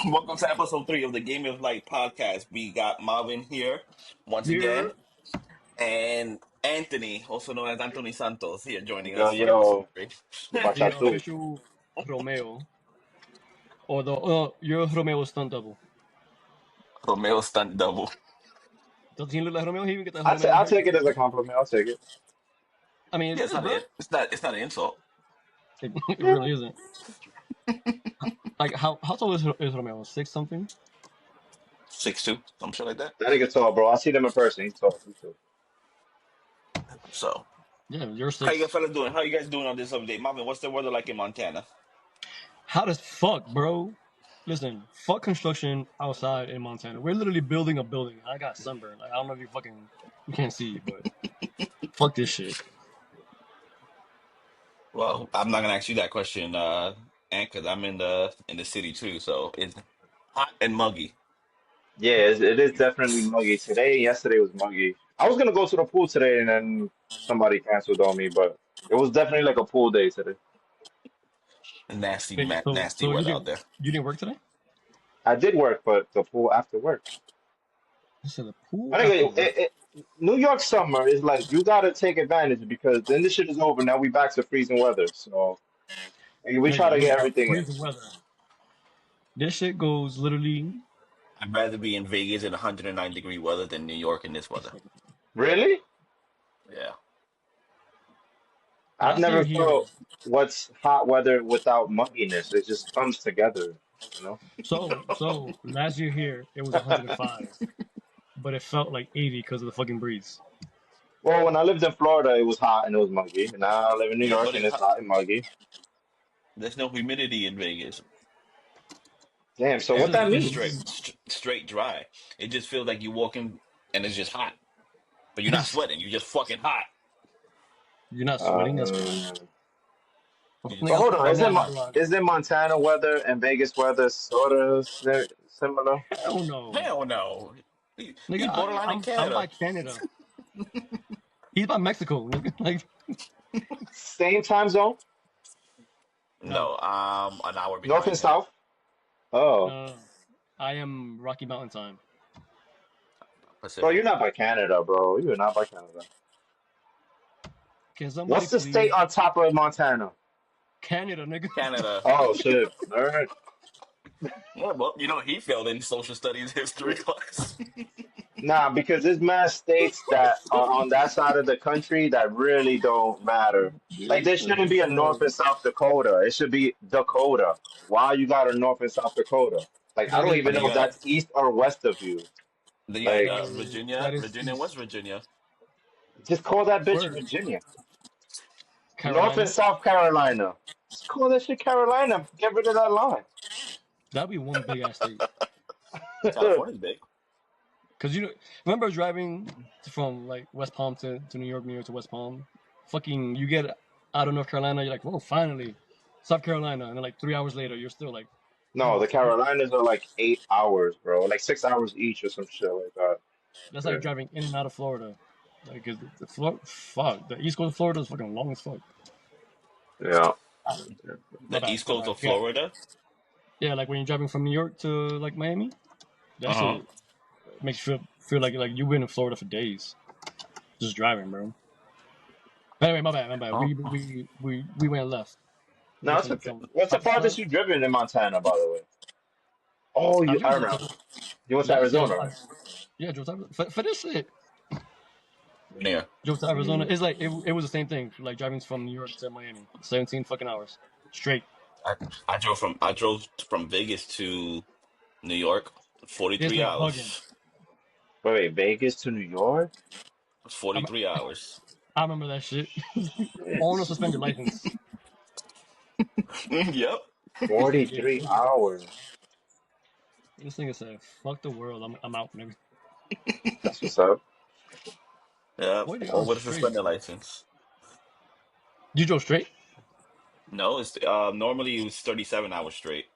Welcome to episode 3 of the Game of Light podcast. We got Marvin here once You're again, and Anthony, also known as Anthony Santos, here joining Yo, us for episode yo, 3. pasa the tú? official Romeo, or the your Romeo stunt double. Romeo stunt double. Doesn't he look like Romeo? He even get that I'll, ta- Romeo I'll take haircut. it as a compliment. I'll take it. I mean, Yeah, it is, bro. it's not an insult. It Yeah. really isn't. Like how tall is Romeo? 6 something. 6'2", some shit like that. That nigga tall, bro. I see them in person. He's tall. He's tall. So, Yeah, you're how you guys 6. fellas doing? How you guys doing on this update? Marvin, what's the weather like in Montana? How does fuck, bro? Listen, fuck construction outside in Montana. We're literally building a building. I got sunburned. Like, I don't know if you can't see, but fuck this shit. Well, I'm not gonna ask you that question, because I'm in the city too, so it's hot and muggy. Yeah, it is definitely muggy today. Yesterday was muggy. I was gonna go to the pool today, and then somebody canceled on me. But it was definitely like a pool day today. Nasty, Wait, so nasty weather out there. you didn't work today? I did work, but the pool after work. I said the pool I after think work. New York summer is like you gotta take advantage because then this shit is over. Now we back to freezing weather. So we try Nigga, to you get got everything in. freezing weather. This shit goes literally. I'd rather be in Vegas in 109-degree weather than New York in this weather. Really? Yeah. I've Last year never here. felt what's hot weather without mugginess. It just comes together, you know? So last year here it was 105, but it felt like 80 because of the fucking breeze. Well, when I lived in Florida, it was hot and it was muggy. And now I live in New Yeah, York but and it's it's hot. hot and muggy. There's no humidity in Vegas. Damn, so what This that Everything is is means? straight dry. It just feels like you're walking and it's just hot, but you're not this, sweating. You're just fucking hot. you're not sweating. That's Uh, You so nigga, just hold on, I'm fucking out in the hot. garage. is it Montana weather and Vegas weather sort of similar? Hell no, Hell no. nigga. He borderline in I'm by Canada. Canada. He's by Mexico. Nigga. Like Same time zone? no, No, an hour North and behind him. south? Oh, no, no. I am Rocky Mountain time. bro, you're Pacific. not by Canada, bro. You're not by Canada. Can somebody What's the state please on top of Montana? Canada, nigga? Canada. Oh, shit. All right. Yeah, well, he failed in social studies history class. Nah, because there's mass states that are on that side of the country that really don't matter. Like there shouldn't be a North Bro, and South Dakota. It should be Dakota. Why you got a North and South Dakota? Like I that don't But even then know you if got that's east or west of you. then you got Like Virginia, that is Virginia and east. West Virginia. just call that bitch Word. Virginia. North and Carolina. South Carolina. Just call that shit Carolina. Get rid of that line. That'd be one big ass state. California's big. Cause remember driving from like West Palm to New York to West Palm. Fucking, you get out of North Carolina, you're like, whoa, finally, South Carolina, and then like 3 hours later, you're still like, No, oh the fuck. Carolinas are like 8 hours, bro. Like 6 hours each or some shit like that. That's Yeah. like driving in and out of Florida. Like, 'cause fuck, the East Coast of Florida is fucking long as fuck. Yeah. My The bad, East my Coast bad. of Yeah, Florida. yeah, like when you're driving from New York to like Miami, that Uh-huh. shit makes you feel like you've been in Florida for days, just driving, bro. But anyway, my bad. Oh. We went left. No, it's okay. What's the farthest you've driven in Montana, by the way? Oh, I've I driven remember. to You went to last year. Arizona, right? Yeah, drove to Arizona. For this shit, Near. drove to Arizona. Mm. It's like it was the same thing. Like driving from New York to Miami, 17 fucking hours straight. I, I drove from Vegas to New York, This 43 nigga bugging. hours. Wait, Vegas to New York? I, 43 hours. I remember that shit. On a It's suspended license. Yep. This nigga, 43 hours. this nigga said, "Fuck the world. I'm out, nigga." That's what's up. Yeah. 40 All hours with a straight. suspended license. You drove straight? No, it's normally it was 37 hours straight.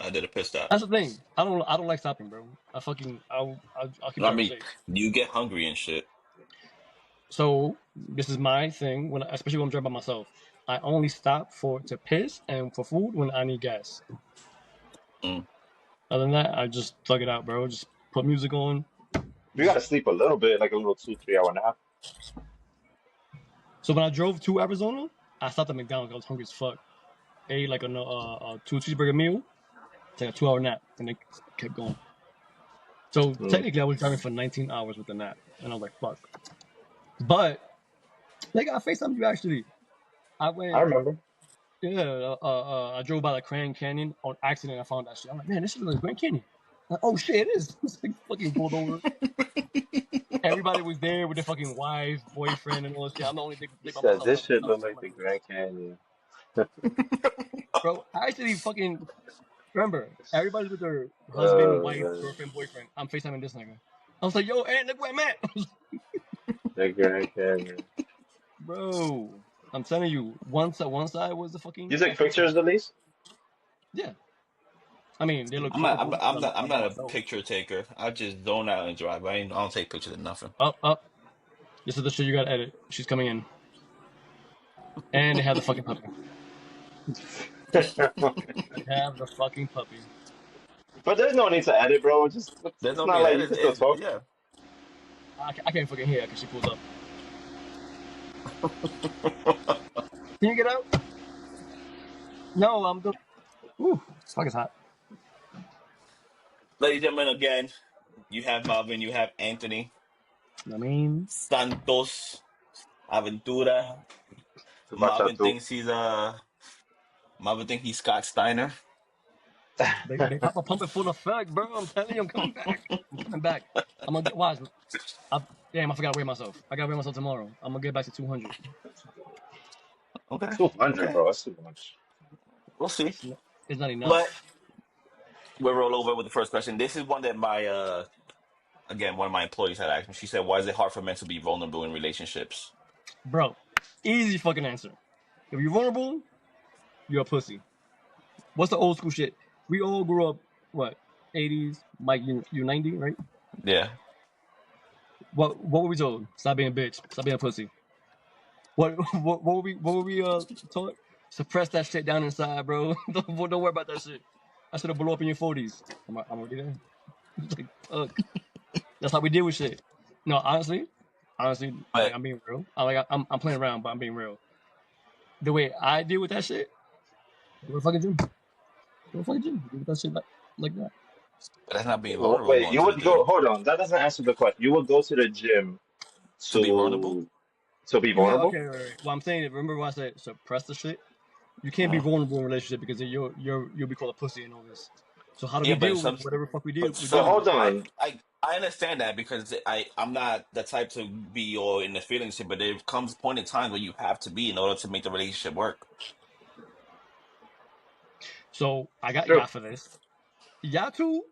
I did a pit stop. That's the thing. I don't like stopping, bro. I'll keep I driving mean, straight. you get hungry and shit. So this is my thing especially when I'm driving by myself. I only stop to piss and for food when I need gas. Mm. Other than that, I just thug it out, bro. Just put music on. You gotta sleep a little bit, like a little 2, 3 hour nap. So when I drove to Arizona, I stopped at McDonald's. I was hungry as fuck. Ate like a 2 cheeseburger meal, take a 2 hour nap, and then kept going. So Mm. technically, I was driving for 19 hours with the nap, and I was like, fuck. But like I FaceTimed you actually. I I went, remember. yeah. I drove by the Grand Canyon on accident. I found that shit. I'm like, man, this shit looks like Grand Canyon. Like, oh shit, it is. It's like fucking pulled over. Everybody was there with their fucking wife, boyfriend, and all this shit. I'm the only dick He by said myself. this shit I'm look like the Grand Canyon. bro, I actually fucking remember. Everybody's with their husband, wife, Man, girlfriend, boyfriend. I'm FaceTiming this nigga. I was like, yo, Aunt, look where I'm at. the Grand Canyon. Bro, I'm telling you, one side was the fucking You take pictures at least? yeah. I mean, they look I'm not. horrible because I'm I'm by not a myself. picture taker. I just zone out and drive. I don't take pictures of nothing. Up. This is the shit you gotta edit. She's coming in, and they have the fucking puppy. They have the fucking puppy. But there's no need to edit, bro. Just There's it's no not need. like That you is, can still talk. yeah. I can't fucking hear because she pulls up. Can you get out? No, I'm the. Ooh, it's fucking hot. Ladies and gentlemen, again, you have Marvin, you have Anthony I mean, Santos Aventura. Too much I Marvin do. thinks he's Scott Steiner. they pop a pump it full effect, bro. I'm telling you, I'm coming back. I'm coming back. I'm gonna get watch. Damn, I forgot to weigh myself. I gotta weigh myself tomorrow. I'm gonna get back to 200. Okay, 200, okay, bro. That's too much. we'll see. It's not But enough, we'll roll over with the first question. This is one that my again one of my employees had asked me. She said, "Why is it hard for men to be vulnerable in relationships?" bro. Easy fucking answer. If you're vulnerable, you're a pussy. What's the old school shit? We all grew up what 80s. Mike, you 90, right? Yeah, What were we told? Stop being a bitch. Stop being a pussy. What were we taught? Suppress that shit down inside, bro. don't worry about that shit. I should have blew up in your 40s. I'm already there. Like, fuck. That's how we deal with shit. No, honestly, like but I'm being real. I'm playing around, but I'm being real. The way I deal with that shit, go to fucking gym. Go to fucking gym. Deal with that shit like that. that's not being vulnerable Wait, going you to the would go? gym. Hold on, that doesn't answer the question. You would go to the gym To be vulnerable. to be Yeah, vulnerable? okay, right. Well, I'm saying, remember when I said suppress the shit? You can't be Mhm. vulnerable in a relationship because then you'll be called a pussy and all this. So how do we Yeah, deal with whatever fuck we So dealing hold with? on. I understand that because I'm not the type to be all in the feelings, but there comes a point in time where you have to be in order to make the relationship work. So I It's got true. y'all for this. Y'all too.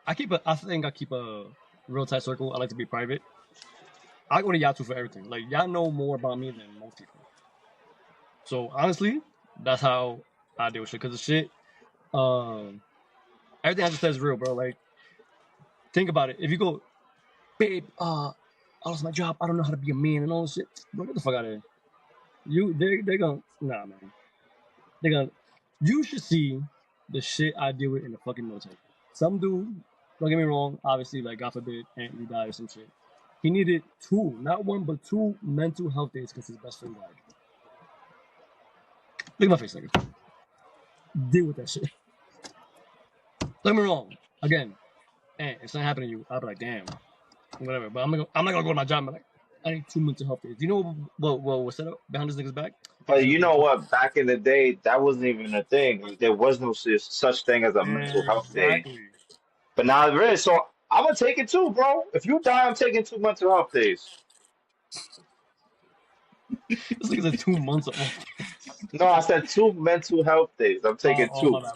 I think I keep a real tight circle. I like to be private. I go to y'all too for everything. Like y'all know more about me than most people. So honestly, that's how I deal with shit. Cause the shit, everything I just said is real, bro. Like think about it. If you go, babe, I lost my job. I don't know how to be a man and all this shit. Bro, get the fuck out of here. They're gonna nah, man. They're gonna. You should see the shit I deal with in the fucking military. Some dude, don't get me wrong. Obviously, like God forbid, Aunt you died or some shit. He needed two, not one, but two mental health days because his best friend died. Look at my face, nigga. Deal with that shit. Don't get me wrong. Again, and if something happened to you, I'll be like, damn, whatever. But I'm not gonna go to my job and be like, I need two mental health days. Do you know what was set up behind this nigga's back? But This you nigga know was what? Back in the day, that wasn't even a thing. Like, there was no such thing as a mental health day. exactly. But now there is. So I'm gonna take it too, bro. If you die, I'm taking 2 mental health days. This nigga said 2 months off. No, I said 2 mental health days. I'm taking Oh, two. my bad.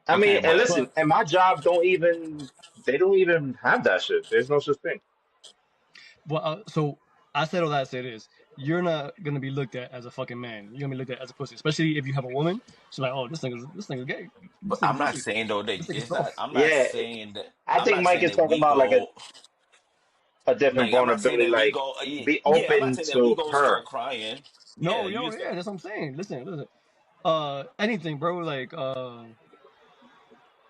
I Okay, mean, and but listen, But and my job they don't even have that shit. There's no such thing. well, so I said all that. I said is you're not gonna be looked at as a fucking man. You're gonna be looked at as a pussy, especially if you have a woman. She's like, oh, this nigga's gay. This nigga's I'm not pussy. saying though that This nigga's it's not. soft. Yeah, I I'm think not Mike saying is that talking we about like go. a different Like I'm not saying vulnerability. that we Like go. be Yeah, I'm not open saying that we to go her. start crying. Yeah, No, you yo, just yeah, that's what I'm saying. Listen. Anything, bro. Like,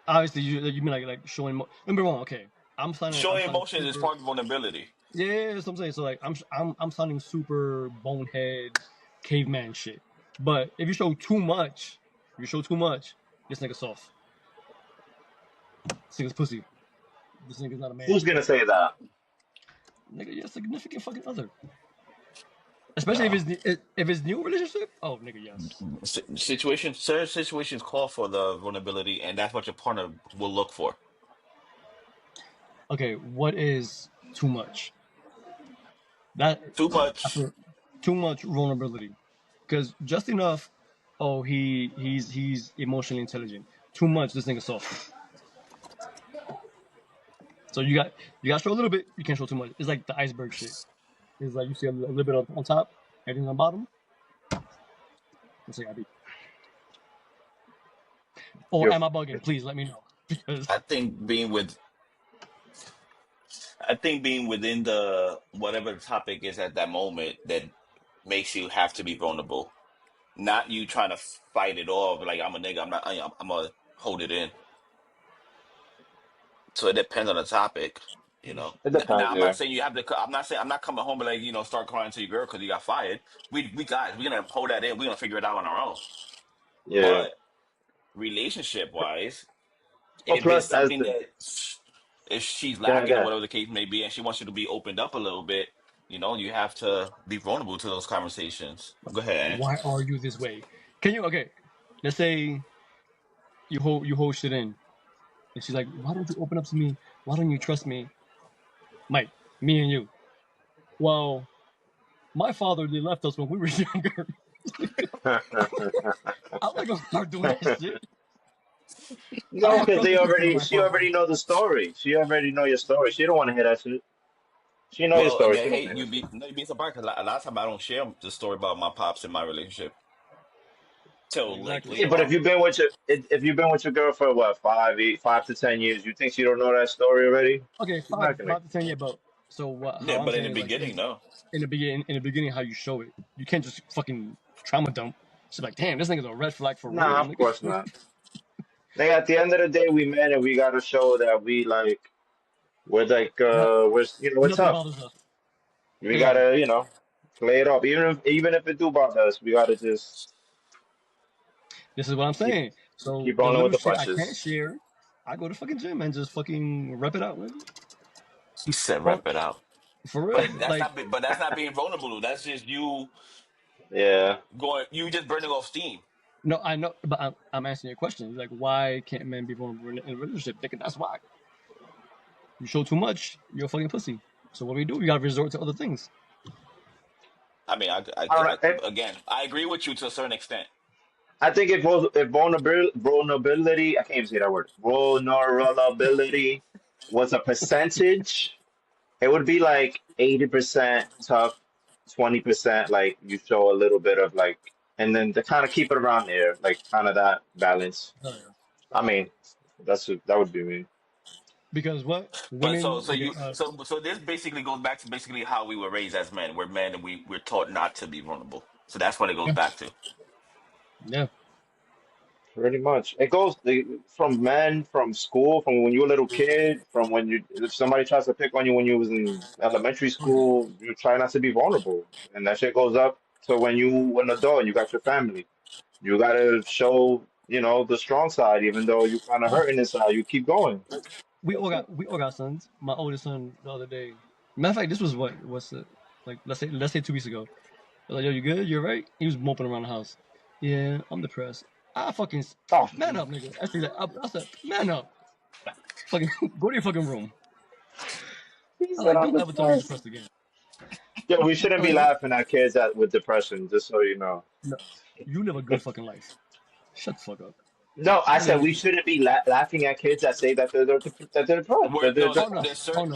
obviously, you mean like showing. Number one, okay. I'm showing sounding emotions is super. part of vulnerability. Yeah, that's what I'm saying. So like, I'm sounding super bonehead, caveman shit. But if you show too much, this nigga soft. This nigga's pussy. This nigga's not a man. Who's gonna say that? Nigga, you're a significant fucking other. Especially No. if it's new relationship. Oh, nigga, yes. Situations, certain situations call for the vulnerability, and that's what your partner will look for. Okay, what is too much? That Too I much. feel too much vulnerability. Because just enough. Oh, he's emotionally intelligent. Too much. This nigga soft. So you got to show a little bit. You can't show too much. It's like the iceberg shit. It's like you see a little bit on top, everything on bottom. That's like I be. Or You're, am I bugging? Please let me know. Because I think being within the whatever the topic is at that moment that makes you have to be vulnerable. Not you trying to fight it off like I'm a nigga. I'm gonna hold it in. So it depends on the topic, you know. it Now depends, I'm yeah. not saying you have to. I'm not saying I'm not coming home and like start crying to your girl because you got fired. We guys we're gonna hold that in. We're gonna figure it out on our own. Yeah. But relationship wise, Well, if it's plus as something the that if she's yeah, lacking or yeah. whatever the case may be, and she wants you to be opened up a little bit, you have to be vulnerable to those conversations. Go ahead. Ann. why are you this way? Can you okay? Let's say you hold shit in, and she's like, "Why don't you open up to me? Why don't you trust me, Mike? Me and you." Well, my father they left us when we were younger. I'm not gonna start doing that shit. I No, got because trust issues with my she father. already know the story. She already know your story. She don't want to hear that shit. She know your Well, story. She again, don't hey, want to hear that shit. you'd be surprised 'cause a lot of time I don't share the story about my pops in my relationship till like Exactly. Yeah, later but on. if you've been with your girl for what 5 to 10 years, you think she don't know that story already? Okay, She's five not gonna. five to 10 yeah, but so what? Yeah, How I'm but in saying the is like beginning, no. in the beginning how you show it. You can't just fucking trauma dump. She's like, damn, this nigga's a red flag for Nah, real, of nigga. course not. Like at the end of the day, we men and we gotta show that we're No, we're nothing tough. bothers us. We Think about it. gotta play it off. Even if it do bother us, we gotta just This is what I'm keep saying. So keep the rolling with little the shit I can't punches. share, I go to fucking gym and just fucking rep it out, nigga. He said, For, "Rep it out," for but real, like that's not being vulnerable. That's just you Yeah. going. You just burning off steam. no, I know, but I'm answering your question. Like, why can't men be vulnerable in a relationship? Nigga, that's why. You show too much, you're a fucking pussy. So what do? We gotta resort to other things. I mean, All right. again, I agree with you to a certain extent. I think if vulnerability, I can't even say that word. Vulnerability was a percentage, it would be like 80% tough, 20% like you show a little bit of like, and then to kind of keep it around there, like kind of that balance. Oh, yeah. I mean, that would be me. Because what But women? Okay, so this basically goes back to basically how we were raised as men. We're men and we're taught not to be vulnerable. So that's what it goes yeah, back to. yeah. Pretty much. It goes from men, from school, from when you were a little kid, from when if somebody tries to pick on you when you was in elementary Oh, yeah. school, you try not to be vulnerable. And that shit goes up to when you an adult, you got your family. You gotta show, the strong side, even though you kind of hurting inside, you keep going. That's it. We all got sons. My oldest son the other day. Matter of fact, this was what's it like? Let's say 2 weeks ago. I was like, yo, you good? You're right. He was moping around the house. Yeah, I'm depressed. I fucking Oh, man up, nigga. I said, I said, man up. Fucking go to your fucking room. he I'm said like, I'm don't ever tell me you're depressed. depressed again. Yeah, we shouldn't I'm be like, laughing at kids with depression, just so you know. no, you live a good fucking life. Shut the fuck up. No, I You live said a we good. shouldn't be laughing at kids that say that they're depressed. Where no, Oh no, oh no. there's certain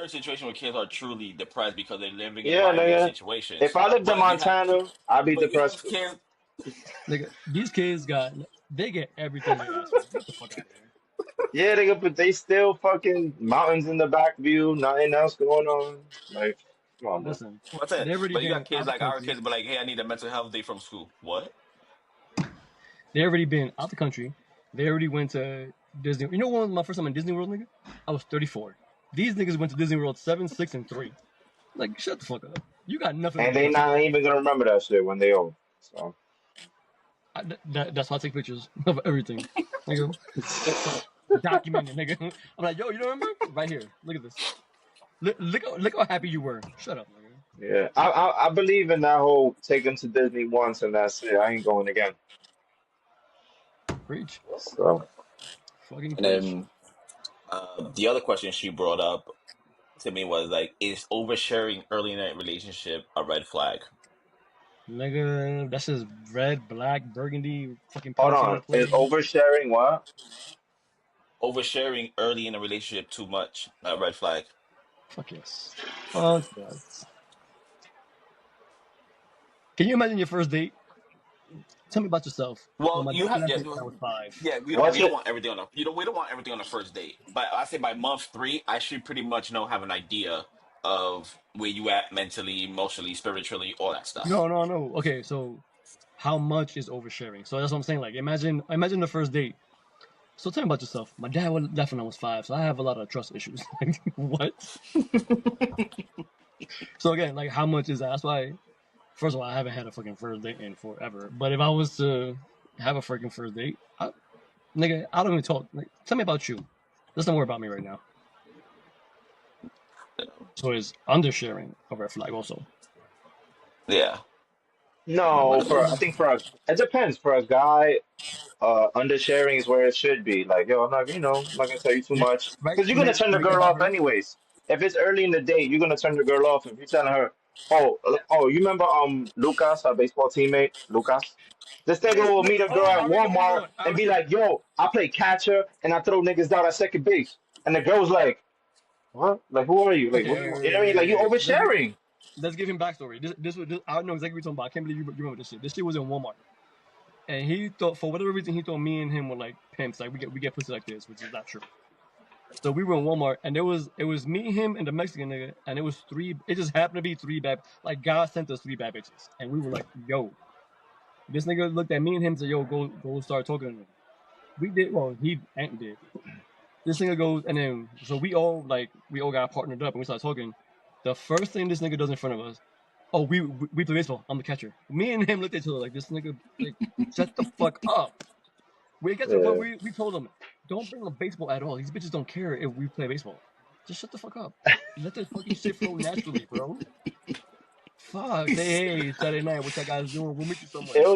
situations where kids are truly depressed because they're living in Yeah, binary nigga. If situations. I lived in But you have Montana, I'd be but you depressed have too. kids. Nigga, these kids they get everything they ask for. Get the fuck out of here. Yeah, nigga, but they still fucking mountains in the back view, nothing else going on. Like, Come on, bro. Listen, What's it? they already But you got been kids out the like our country. kids, but like, hey, I need a mental health day from school. What? They already been out the country. They already went to Disney. You know, when my first time in Disney World, nigga, I was 34. These niggas went to Disney World 7, 6, and 3. Like, shut the fuck up. You got nothing to And they prove. not even gonna remember that shit when they old. So That's why I take pictures of everything. Nigga, documented, nigga. I'm like, yo, you don't remember? Right here. Look at this. Look how happy you were. Shut up, nigga. yeah, I believe in that whole take them to Disney once and that's it. I ain't going again. Preach. So Fucking And preach. then the other question she brought up to me was like, is oversharing early in a relationship a red flag? Nigga, that's just red, black, burgundy, fucking hold Pantene on, is clothing. oversharing what? Oversharing early in a relationship too much, a red flag. Fuck yes. Fuck yes. Can you imagine your first date? Tell me about yourself. Well, Well, my you date have when I yeah, date when I was 5. yeah. What's We don't it? want everything on the we don't want everything on the first date. But I say by month 3, I should pretty much have an idea of where you at mentally, emotionally, spiritually, all that stuff. No, no, no. Okay, so how much is oversharing? So that's what I'm saying. Like, imagine the first date. So tell me about yourself. My dad left when I was 5, so I have a lot of trust issues. Like, what? So again, like, how much is that? That's why. First of all, I haven't had a fucking first date in forever. But if I was to have a freaking first date, nigga, I don't even talk. Like, tell me about you. Let's not worry about me right now. So is undersharing a red flag also? Yeah. No, What? for I think for a, it depends. For a guy, undersharing is where it should be. Like, yo, I'm not, I'm not gonna tell you too Yeah, much right. because you're gonna turn the Make it girl about off her. anyways. If it's early in the day, you're gonna turn the girl off if you're telling her, oh, you remember Lucas, our baseball teammate, Lucas? This nigga Yes, will meet a girl oh, I at already know where you're Walmart going. I and already be know. like, yo, I play catcher and I throw niggas down at second base, and the girl's like, what? Like, who are you? Like, Okay, what do you know what I mean? Like, you let's give, oversharing. let's give him backstory. I know exactly what you're talking about. I can't believe you remember this shit. This shit was in Walmart, and he thought for whatever reason he thought me and him were like pimps. Like we get pussy like this, which is not true. So we were in Walmart, and it was me, him, and the Mexican nigga, and it was three. It just happened to be three bad. Like God sent us three bad bitches, and we were like, yo. This nigga looked at me and him and said, yo, go start talking to him. We did. Well, Ant did. This nigga goes, and then so we all got partnered up and we started talking. The first thing this nigga does in front of us, oh, we play baseball. I'm the catcher. Me and him looked at each other like this nigga, like, shut the fuck up. We get to the point Yeah. we told him, don't bring up baseball at all. These bitches don't care if we play baseball. Just shut the fuck up. Let the fucking shit flow naturally, bro. Fuck. Say hey, Saturday night. What y'all guys doing? We'll meet you somewhere.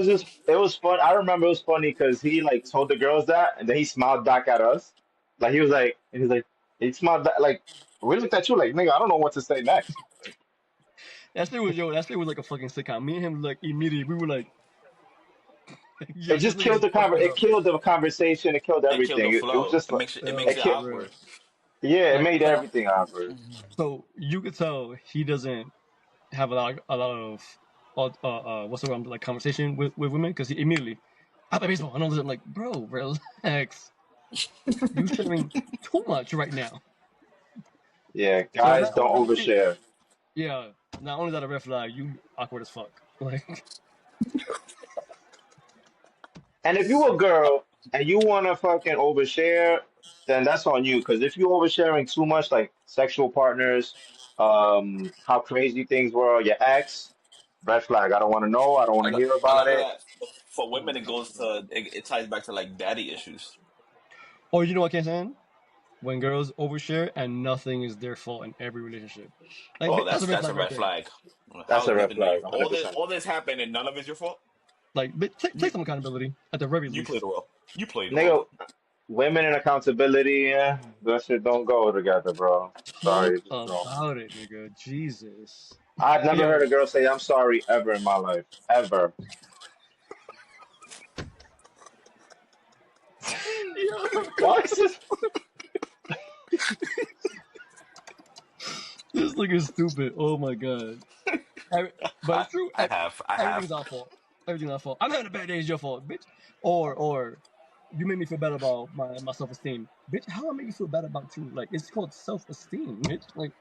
It was fun. I remember it was funny because he like told the girls that, and then he smiled back at us. Like he smiled back. Like we looked at you like, nigga, I don't know what to say next. That shit was like a fucking sitcom. Me and him like immediately we were like, It yo, this just nigga's killed the fucked It up. killed the conversation. It killed It killed everything. the It was flow. just like It Yo, makes it it for killed. real. awkward. Yeah, it Like made everything awkward. so you could tell he doesn't have a lot of what's the word, like conversation with women because he immediately I play baseball. And all this, I'm like, bro, relax. You sharing too much right now. Yeah, So guys don't overshare. yeah, not only is that a red flag, you awkward as fuck. Like And if you a girl and you wanna fucking overshare, then that's on you. Because if you oversharing too much, like sexual partners, how crazy things were, your ex, red flag. I don't want to know. I don't want to hear A about lot of it. that for oh women, my it goes god. to it ties back to like daddy issues. Or you know what I can't stand? When girls overshare and nothing is their fault in every relationship. Like Oh, that's a red that's a flag right red there. flag. That's How a is red nothing your flag, fault? 100%. All this happened and none of it's your fault. Like, but take You some accountability at the very you played least. a role. You played a role. Nigga, women and accountability, yeah, that shit don't go together, bro. Sorry, Talk just no. about it, nigga. Jesus. I've But never yo, heard a girl say I'm sorry ever in my life. Ever. yo, Why is this? this nigga's stupid. Oh my god. But I it's true. I have I have. Everything's our fault. Everything's our fault. I'm having a bad day. It's your fault, bitch. Or you made me feel bad about my self esteem, bitch. How I make you feel bad about you? Like it's called self esteem, bitch. Like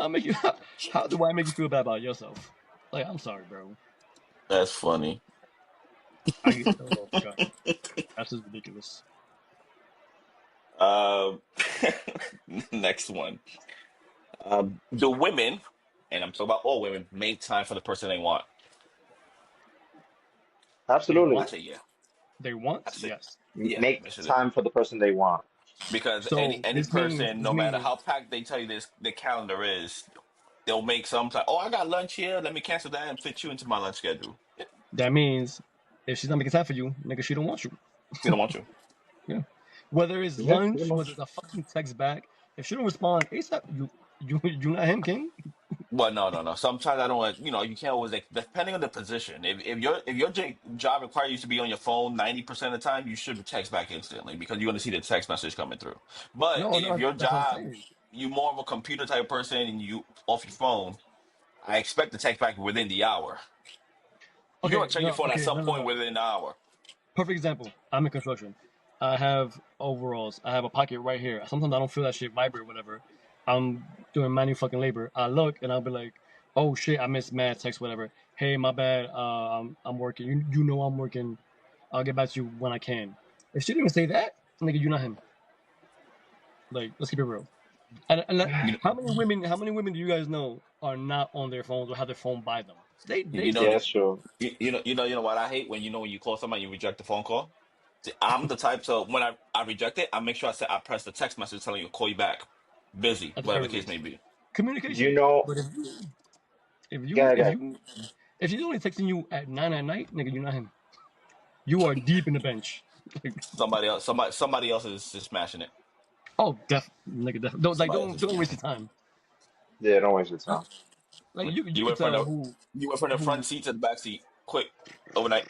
I'll make you. How do I make you feel bad about yourself? Like, I'm sorry, bro. That's funny. I get. Oh god, that's just ridiculous. Um, next one. Do women, and I'm talking about all women, make time for the person they want? They Absolutely. I want. say yeah. They I want. say Yes. yeah. Make This is it. time for the person they want. Because So any this means. person, This no matter means. how packed they tell you this the calendar is, they'll make some time. Oh, I got lunch here. Let me cancel that and fit you into my lunch schedule. That means if she's not making time for you, nigga, she don't want you. We don't want you. Yeah. Whether it's Yeah, pretty lunch, whether much. it's a fucking text back, if she don't respond ASAP, you not him, King. Well, no. Sometimes I don't like, you can't always like, depending on the position. If your job requires you to be on your phone 90% of the time, you should text back instantly because you're going to see the text message coming through. But No, if no, your that's what I'm job, saying. you more of a computer type person and you off your phone, I expect the text back within the hour. You're Okay, going to check your no, phone at okay, some point no. within the hour. Perfect example. I'm in construction. I have overalls. I have a pocket right here. Sometimes I don't feel that shit vibrate or whatever. I'm doing manual fucking labor. I look and I'll be like, oh shit, I missed mad text, whatever. Hey, my bad. I'm working. You know I'm working. I'll get back to you when I can. If she didn't even say that, nigga, you not him. Like, let's keep it real. You, How many women do you guys know are not on their phones or have their phone by them? They you know, Yeah, sleep. sure. you know what I hate when you call somebody, you reject the phone call. See, I'm the type, so when I reject it, I make sure I press the text message telling you to call you back. Busy, At the whatever very the case may least, be. communication. You know, But if you yeah, if guys. you if she's only texting you at 9 at night, nigga, you're not him. You are deep in the bench. Like, Somebody else is smashing it. oh, nigga, don't like Somebody else don't is don't smashing waste your time. Yeah, don't waste your Like, time. like it. you You could went from tell the you went from the front who seat to the back seat quick overnight.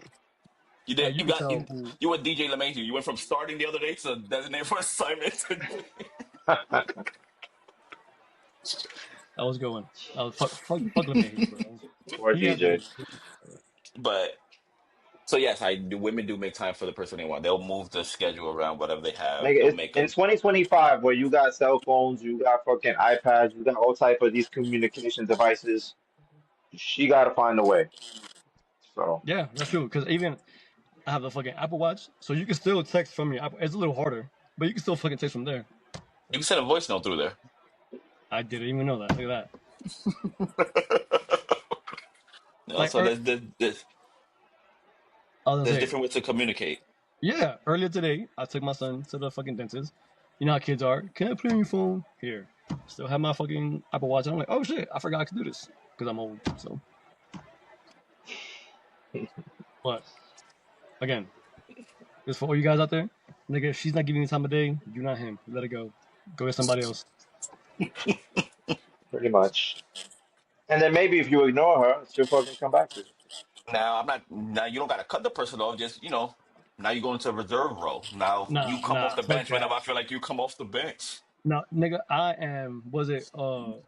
You did. like you You could got tell you. who You were DJ LeMahieu. You went from starting the other day to designated for assignment today. I was going. I was fuck LeMahieu, bro. Or He has been. DJ. But so yes, I do. Women do make time for the person they want. They'll move the schedule around whatever they have. Nigga, They'll it's make in a 2025 where you got cell phones, you got fucking iPads, you got all type of these communication devices. She gotta find a way. So Yeah, that's true. Because even I have the fucking Apple Watch, so you can still text from your Apple. It's a little harder, but you can still fucking text from there. You can send a voice note through there. I didn't even know that. Look at that. Like, So I was gonna there's say, different ways to communicate. yeah. Earlier today, I took my son to the fucking dentist. You know how kids are. Can I play on your phone? Here. Still have my fucking Apple Watch. And I'm like, oh shit, I forgot I could do this because I'm old. So, but again, just for all you guys out there, nigga, if she's not giving you time of day, you're not him. Let it go. Go get somebody else. pretty much. And then maybe if you ignore her, she'll fucking come back to you. Now I'm not. Now you don't got to cut the person off. Just now you go into a reserve role. Now you come off Nah, the fuck bench whenever that. I feel like you come off the bench. Now, nigga, I am. Was it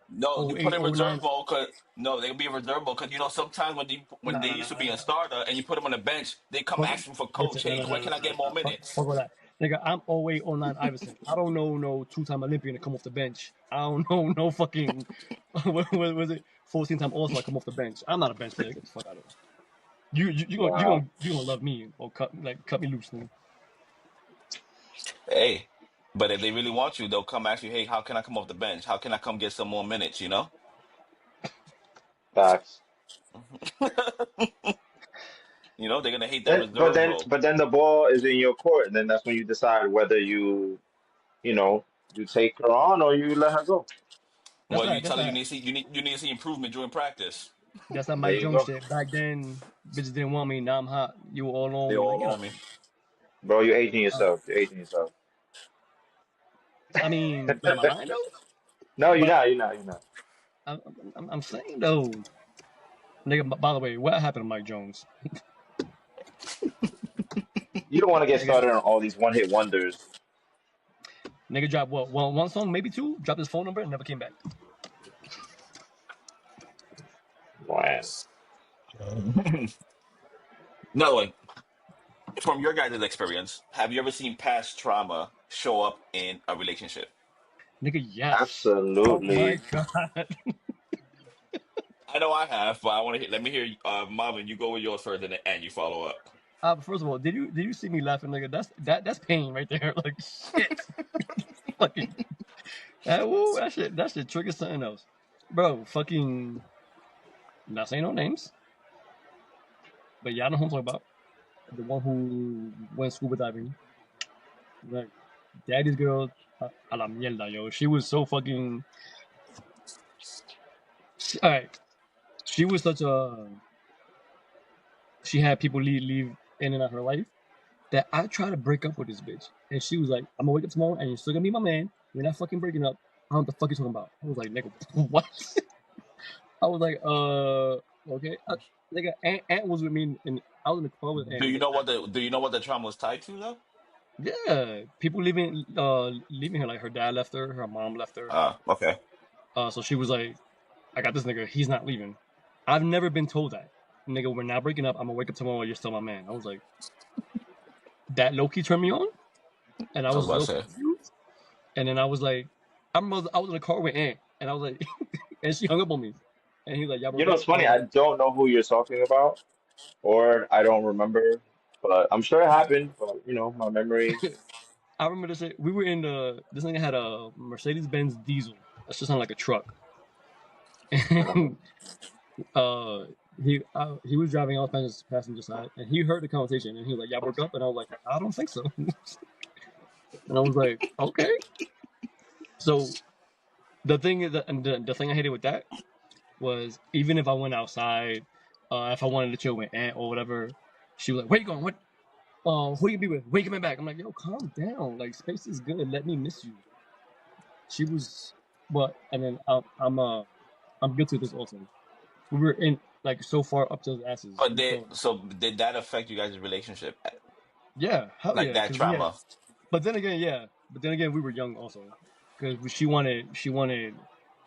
No, you put 08, in oh reserve 09? mode because no, they'll be in reserve mode because sometimes when they used to be a Nah. starter and you put them on the bench, they come Fuck, asking for listen, coach. Hey, when can I get more fuck minutes? all that. Nigga, I'm 08, oh 09 Iverson. I don't know no two-time Olympian to come off the bench. I don't know no fucking, what was it, 14-time All-Star come off the bench. I'm not a bench player. Get the fuck out of here. Wow. You gonna love me or cut me loose, nigga. Hey, but if they really want you, they'll come ask you. Hey, how can I come off the bench? How can I come get some more minutes? Facts. They're gonna hate that But reserve then role. but then the ball is in your court, and then that's when you decide whether you know, you take her on or you let her go. Well, you That's tell her you that. need to see you need to see improvement during practice. That's that There Mike you Jones go. shit. Back then, bitches didn't want me. Now I'm hot. You all on They me. Like, all get out on of me. here. Bro, you're aging Uh, yourself. You're aging yourself. I mean, but am I lying though? No, you're But not, you're not, you're not. I'm saying though, nigga. By the way, what happened to Mike Jones? You don't want to get Nigga, started on all these one-hit wonders. nigga dropped what? One song, maybe two. Dropped his phone number and never came back. Man. No, like from your guys' experience, have you ever seen past trauma show up in a relationship? Nigga, yes. Oh my Absolutely. god. I know I have, but I want to hear. Let me hear, Marvin. You go with yours first, and you follow up. First of all, did you see me laughing, nigga? That's pain right there. Like shit. Fucking that shit triggers something else. Bro, fucking not saying no names, but y'all know who I'm talking about. The one who went scuba diving. Like daddy's girl a la mierda, yo. She was so fucking alright. She was such a she had people leave in and out of her life that I tried to break up with this bitch. And she was like, I'm gonna wake up tomorrow and you're still gonna be my man. We're not fucking breaking up. I don't know what the fuck you talking about. I was like, nigga, what? I was like, okay. Nigga, Aunt was with me and I was in the car with Aunt. And Do you know what the trauma was tied to though? yeah, people leaving her. Like her dad left her mom left her. Okay. So she was like, I got this nigga, he's not leaving. I've never been told that. Nigga, we're not breaking up. I'm gonna wake up tomorrow, you're still my man. I was like, that low key turned me on. And I I was was a about to little say. confused. And then I was like, I was in the car with Aunt, and I was like, and she hung up on me, and he's like, y'all You broke know, up, it's and I funny. was I like, don't know who you're talking about, or I don't remember, but I'm sure it happened. But my memory. I remember this. We were in this thing had a Mercedes Benz diesel. That's just sounded like a truck, Uh, and he was driving on the passenger side, and he heard the conversation, and he was like, y'all broke up, and I was like, I don't think so, and I was like, okay. So the thing is, and the thing I hated with that was even if I went outside, if I wanted to chill with Aunt or whatever, she was like, "Where you going? What? Who you be with? When you coming back?" I'm like, "Yo, calm down. Like, space is good. Let me miss you." She was, but and then I'm guilty of this also. We were in like so far up to his asses. But did that affect you guys' relationship? Yeah, hell Like yeah, that because we had. trauma? But then again, yeah. But then again, we were young also, because she wanted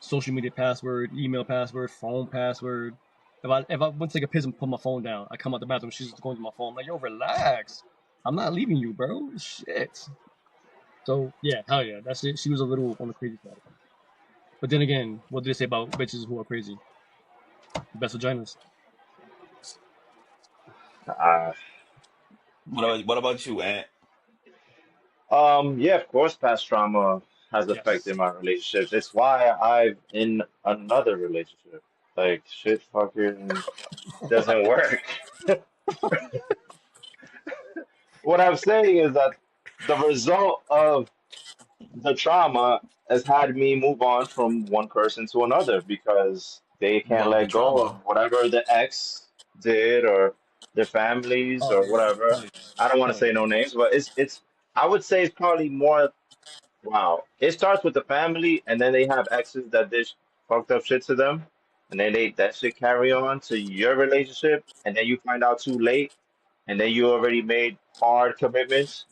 social media password, email password, phone password. If I went to take a piss and put my phone down, I come out the bathroom, she's just going to my phone. I'm like, yo, relax. I'm not leaving you, bro. Shit. So yeah, hell yeah, that's it. She was a little on the crazy side. But then again, what do they say about bitches who are crazy? Best vaginas. uh, What about you, Ant? yeah, of course, past trauma has Yes. affected my relationships. It's why I'm in another relationship. Like, shit fucking doesn't work. What I'm saying is that the result of the trauma has had me move on from one person to another because they can't Well, the let go of trauma. whatever the ex did or their families Oh or yeah. Hell whatever. yeah. I don't want to Hell yeah. say no names, but it's I would say it's probably more. Wow. It starts with the family, and then they have exes that did fucked up shit to them, and then that shit carry on to your relationship, and then you find out too late, and then you already made hard commitments,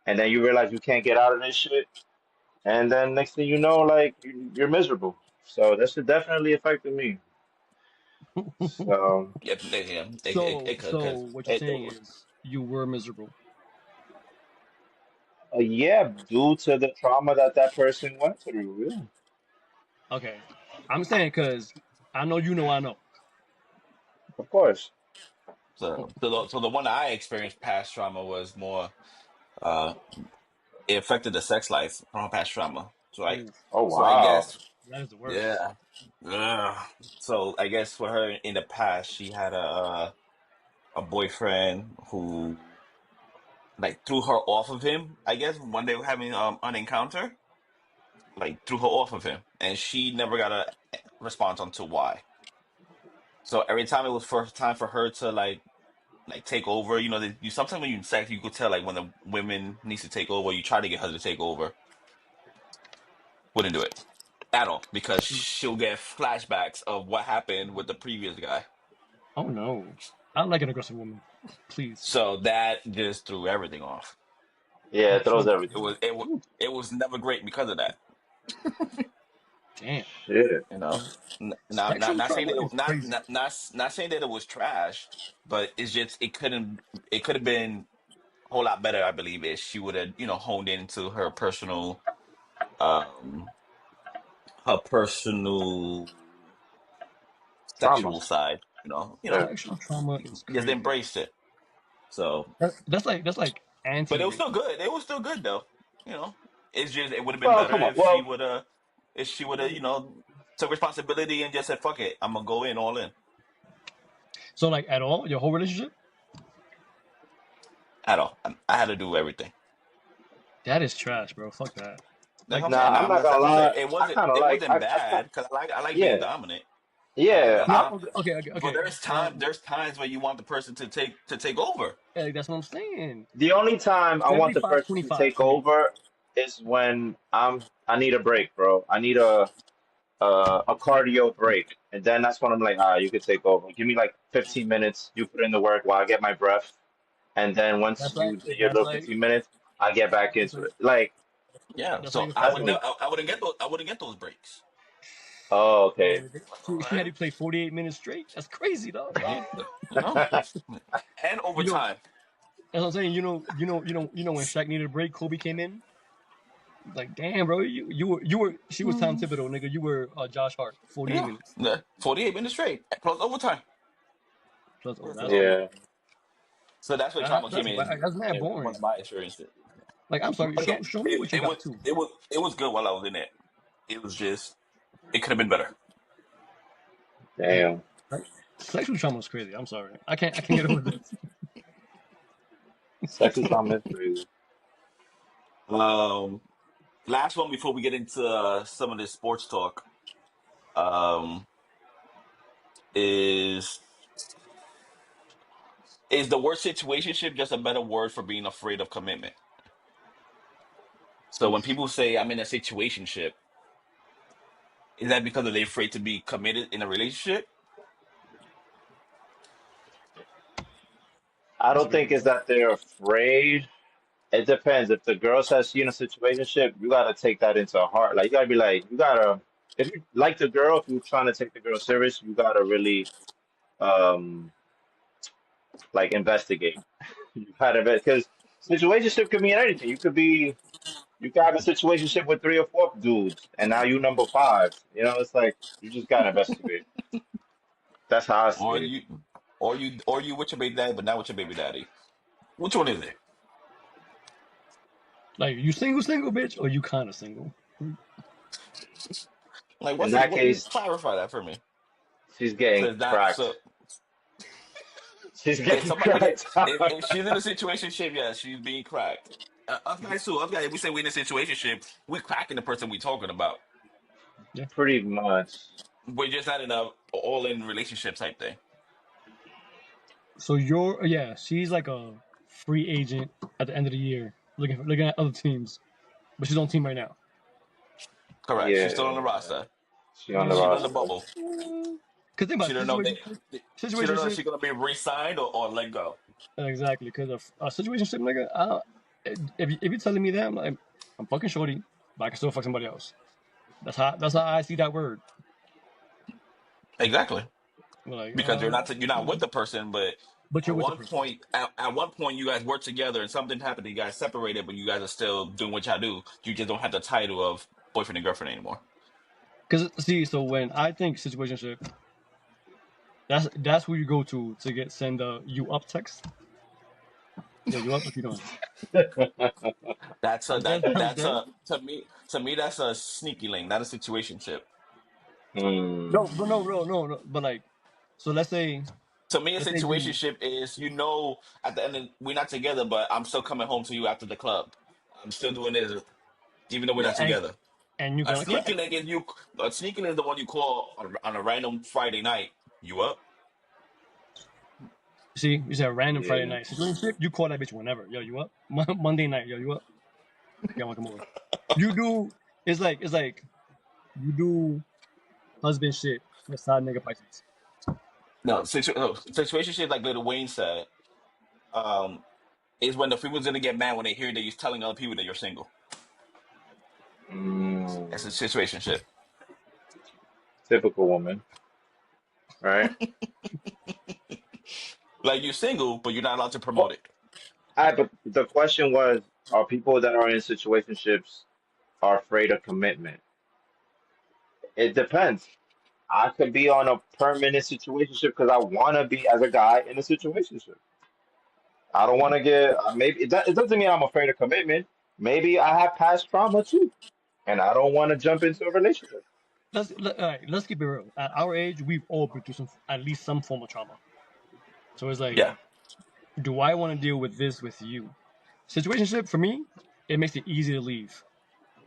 and then you realize you can't get out of this shit, and then next thing you know, like you're miserable. So that shit definitely affected me. So Yeah, So it could, so cause what you're saying is you were miserable. yeah, due to the trauma that that person went through, yeah, Okay. I'm saying because I know you know I know. of course. so the one I experienced past trauma was more uh it affected the sex life from past trauma. So I Ooh, Oh so I wow. guess that is the worst. yeah. So I guess for her in the past she had a boyfriend who like threw her off of him, I guess, when they were having an encounter, like threw her off of him. And she never got a response onto why. So every time it was first time for her to like take over. You sometimes when you sex, you could tell like when the women needs to take over. You try to get her to take over, wouldn't do it at all because she'll get flashbacks of what happened with the previous guy. Oh no. I don't like an aggressive woman. Please. So that just threw everything off. Yeah, it throws Oh, It everything. was it was it was never great because of that. damn. Shit. You know, not not Sexual not saying trauma that is crazy. not saying that it was trash, but it's just it could have been a whole lot better. I believe if she would have honed into her personal her personal Trauma. sexual side. Yeah. Sexual trauma is Just crazy. embraced it. So, That's like but it anti was still rape. good. It was still good though. You know, it's just it would have been Well, better come on. Well, if she would have took responsibility and just said fuck it, I'm gonna go in all in So like at all, your whole relationship? at all. I had to do everything. That is trash, bro. Fuck that. That's Like what I'm saying. nah, Now I'm not that's gonna what I'm saying. lie. I kind of It like. wasn't bad because I like being Yeah, dominant. I like yeah. being I'm no, dominant. But okay. there's times where you want the person to take over. Like, that's what I'm saying. the only time I want the 75, person to 25 take for me. over is when I need a break, bro. I need a cardio break, and then that's when I'm like, you could take over. Give me like 15 minutes. You put in the work while I get my breath, and then once That's like you do your that's little like 15 minutes, I get back that's into like it. Like Yeah. that's like So the I fact that's would that me. I wouldn't get those breaks. Oh, oh, okay. she had Right? to play 48 minutes straight. That's crazy, dog. Yeah. No. And You know, overtime. that's what I'm saying. You know when Shaq needed a break, Kobe came in. Like, damn, bro, you were she was Tom Thibodeau, nigga. You were Josh Hart, 48 Yeah. minutes. 48 minutes straight plus overtime. Plus, oh, that's So Yeah. so that's where that, trauma came that's in. that's mad And once boring. my experience. Like, I'm sorry, show Again, show me it, what you it was got too. it was good while I was in it. It was just it could have been better. Damn. Like, sexual trauma is crazy. I'm sorry, I can't get over this. Sexual trauma is crazy. Um, Last one before we get into some of this sports talk. Um, is is the word situationship just a better word for being afraid of commitment? So when people say I'm in a situationship, is that because they're afraid to be committed in a relationship? I That's a don't good think it's question. that they're afraid. It depends. If the girl says she in a situationship, you gotta take that into heart. Like you gotta be like, you gotta if you like the girl, if you're trying to take the girl serious, you gotta really um like investigate. You gotta because situationship could mean anything. You could have a situationship with three or four dudes, and now you number five. You know, it's like you just gotta investigate. That's how I see Or it. you, or you with your baby daddy, but not with your baby daddy. Which one is it? Like, you single, bitch, or you kind of single? Like, In what's it? that What, case, clarify that for me. she's So getting it's not cracked. so. She's If getting somebody cracked. if she's in a situation ship, yeah, she's being cracked. Us guys too. Us guys, if we say we're in a situation ship, we're cracking the person we talking about. Yeah. Pretty much. We're just not in a all in relationship type thing. So yeah, she's like a free agent at the end of the year, looking at other teams, but she's on team right now. Correct. She's still on the Yeah. roster. She on the She's on the roster. bubble. Cause think She about it, don't know she don't know if situation she's gonna be re-signed or let go. exactly. Cause a situation nigga, if you're telling me that, I'm fucking shorty, but I can still fuck somebody else. That's how I see that word. Exactly. Like, Because you're not with the person, but but you're at with the one person. point at one point you guys work together and something happened, you guys separated, but you guys are still doing what y'all do. You just don't have the title of boyfriend and girlfriend anymore. Cause see, so when I think situationship, that's who you go to get send you up text. Yo, you up? What you doing? That's a That's that's that. a to me that's a sneaky link, not a situationship. Hmm. No, but no. But like, so To me, a let's say you situationship is at the end we're not together, but I'm still coming home to you after the club. I'm still doing this, even though we're yeah, not together. and you're A gonna sneaky crack. link is you. A sneaky link is the one you call on a random Friday night. You up? See, you said random Friday Yeah. night situationship. You call that bitch whenever. Yo, you up? Monday night. Yo, you up? Okay, I want to come over. You do. It's like you do husband shit for side nigga prices. No, situationship, like Little Wayne said, um, is when the female's gonna get mad when they hear that you're telling other people that you're single. That's a Mm. situationship. Typical woman, right? Like you're single, but you're not allowed to promote Well, it. but the question was, are people that are in situationships are afraid of commitment? It depends. I could be on a permanent situationship because I want to be as a guy in a situationship. I don't want to get maybe it doesn't mean I'm afraid of commitment. Maybe I have past trauma too, and I don't want to jump into a relationship. All right, let's keep it real. At our age, we've all been through at least some form of trauma. So it's like, Yeah. do I want to deal with this with you? Situationship for me, it makes it easy to leave.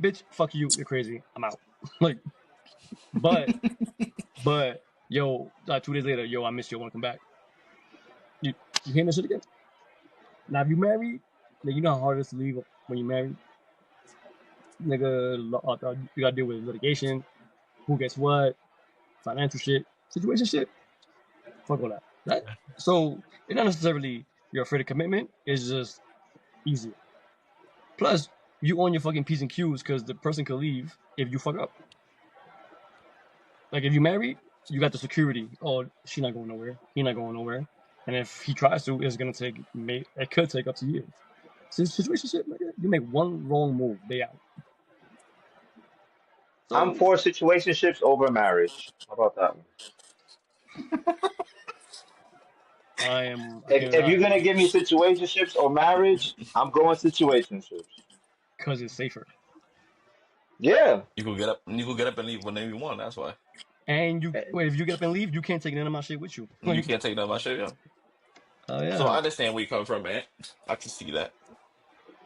Bitch, fuck you, you're crazy. I'm out. Like, but yo, 2 days later, yo, I miss you. I want to come back. You hearing this shit again? Now, if you married, then you know how hard it is to leave when you're married. Nigga, you gotta deal with litigation, who gets what, financial shit, situation shit. Fuck all that. So it's not necessarily you're afraid of commitment. It's just easier. Plus, you own your fucking P's and Q's because the person could leave if you fuck up. Like if you married, you got the security. Oh, she not going nowhere. He not going nowhere. And if he tries to, it's gonna take. It could take up to years. So situation shit, nigga, you make one wrong move, they out. I'm So for situationships over marriage. How about that one? I can't If you're lie, gonna give me situationships or marriage, I'm going situationships. because it's safer. Yeah. You could get up. You could get up and leave whenever you want. That's why And Eh, if you get up and leave, you can't take none of my shit with you. you Like, can't take none of my shit. Yeah. oh So I yeah. understand where you come from, man. I can see that.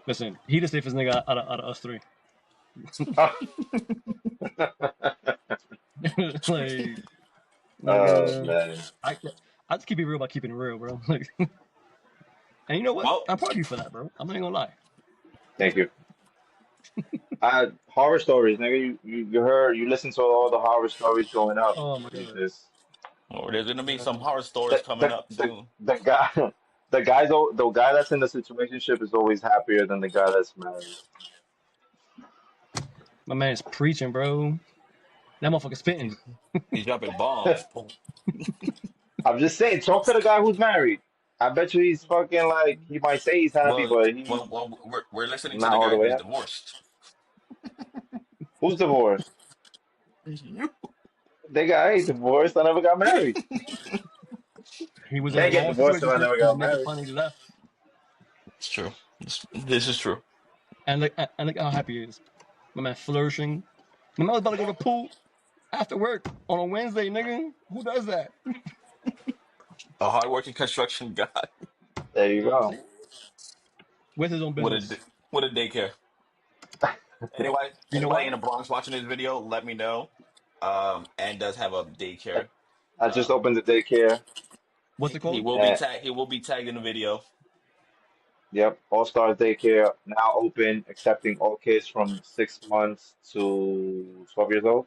Listen, he the safest nigga out of us three. Like, oh nigga, man. I just keep it real by keeping it real, bro. Like, and you know what? Well, I'm proud of you for that, bro. I'm not even gonna lie. Thank you. Horror stories, nigga. You heard you listened to all the horror stories growing up. Oh my You god. just there's gonna be Uh, some horror stories the coming the up the, soon. the guy the guy that's in the situationship is always happier than the guy that's married. my man's preaching, bro. That motherfucker spitting. He's dropping bombs. I'm just saying, talk to the guy who's married. I bet you he's fucking like he might say he's happy, Well, but he's we're listening to not the all the guy way who's happy. divorced. Who's divorced? You. Nigga, I ain't divorced. I never got married. He was in a Can't get long divorced if I situation, never and the got nigga married. finally left. It's true. This is true. And look how happy he is. My man flourishing. My man was about to go to the pool after work on a Wednesday, nigga. Who does that? You A hardworking construction guy There you know what I'm go. saying? With his own with business. with a daycare. Anyway, You know anybody in why? the Bronx watching this video, let me know. And does have a I daycare. I just Um, opened the daycare. What's it called? he will be tagged in the video. Yep, All Stars Daycare now open, accepting all kids from 6 months to 12 years old.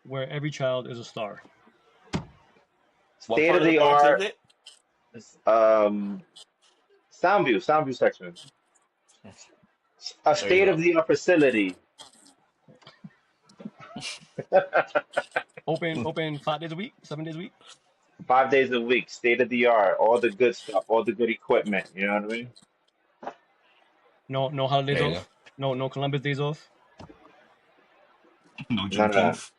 Where every child is a star. What State part of of the the Bronx is art, it? Soundview section. A There you state of go. the art facility. Open 5 days a week, 7 days a week. 5 days a week, state of the art, all the good stuff, all the good equipment. You know what I mean? No holidays There you go. off. No Columbus days off. No None of that. Juneteenth.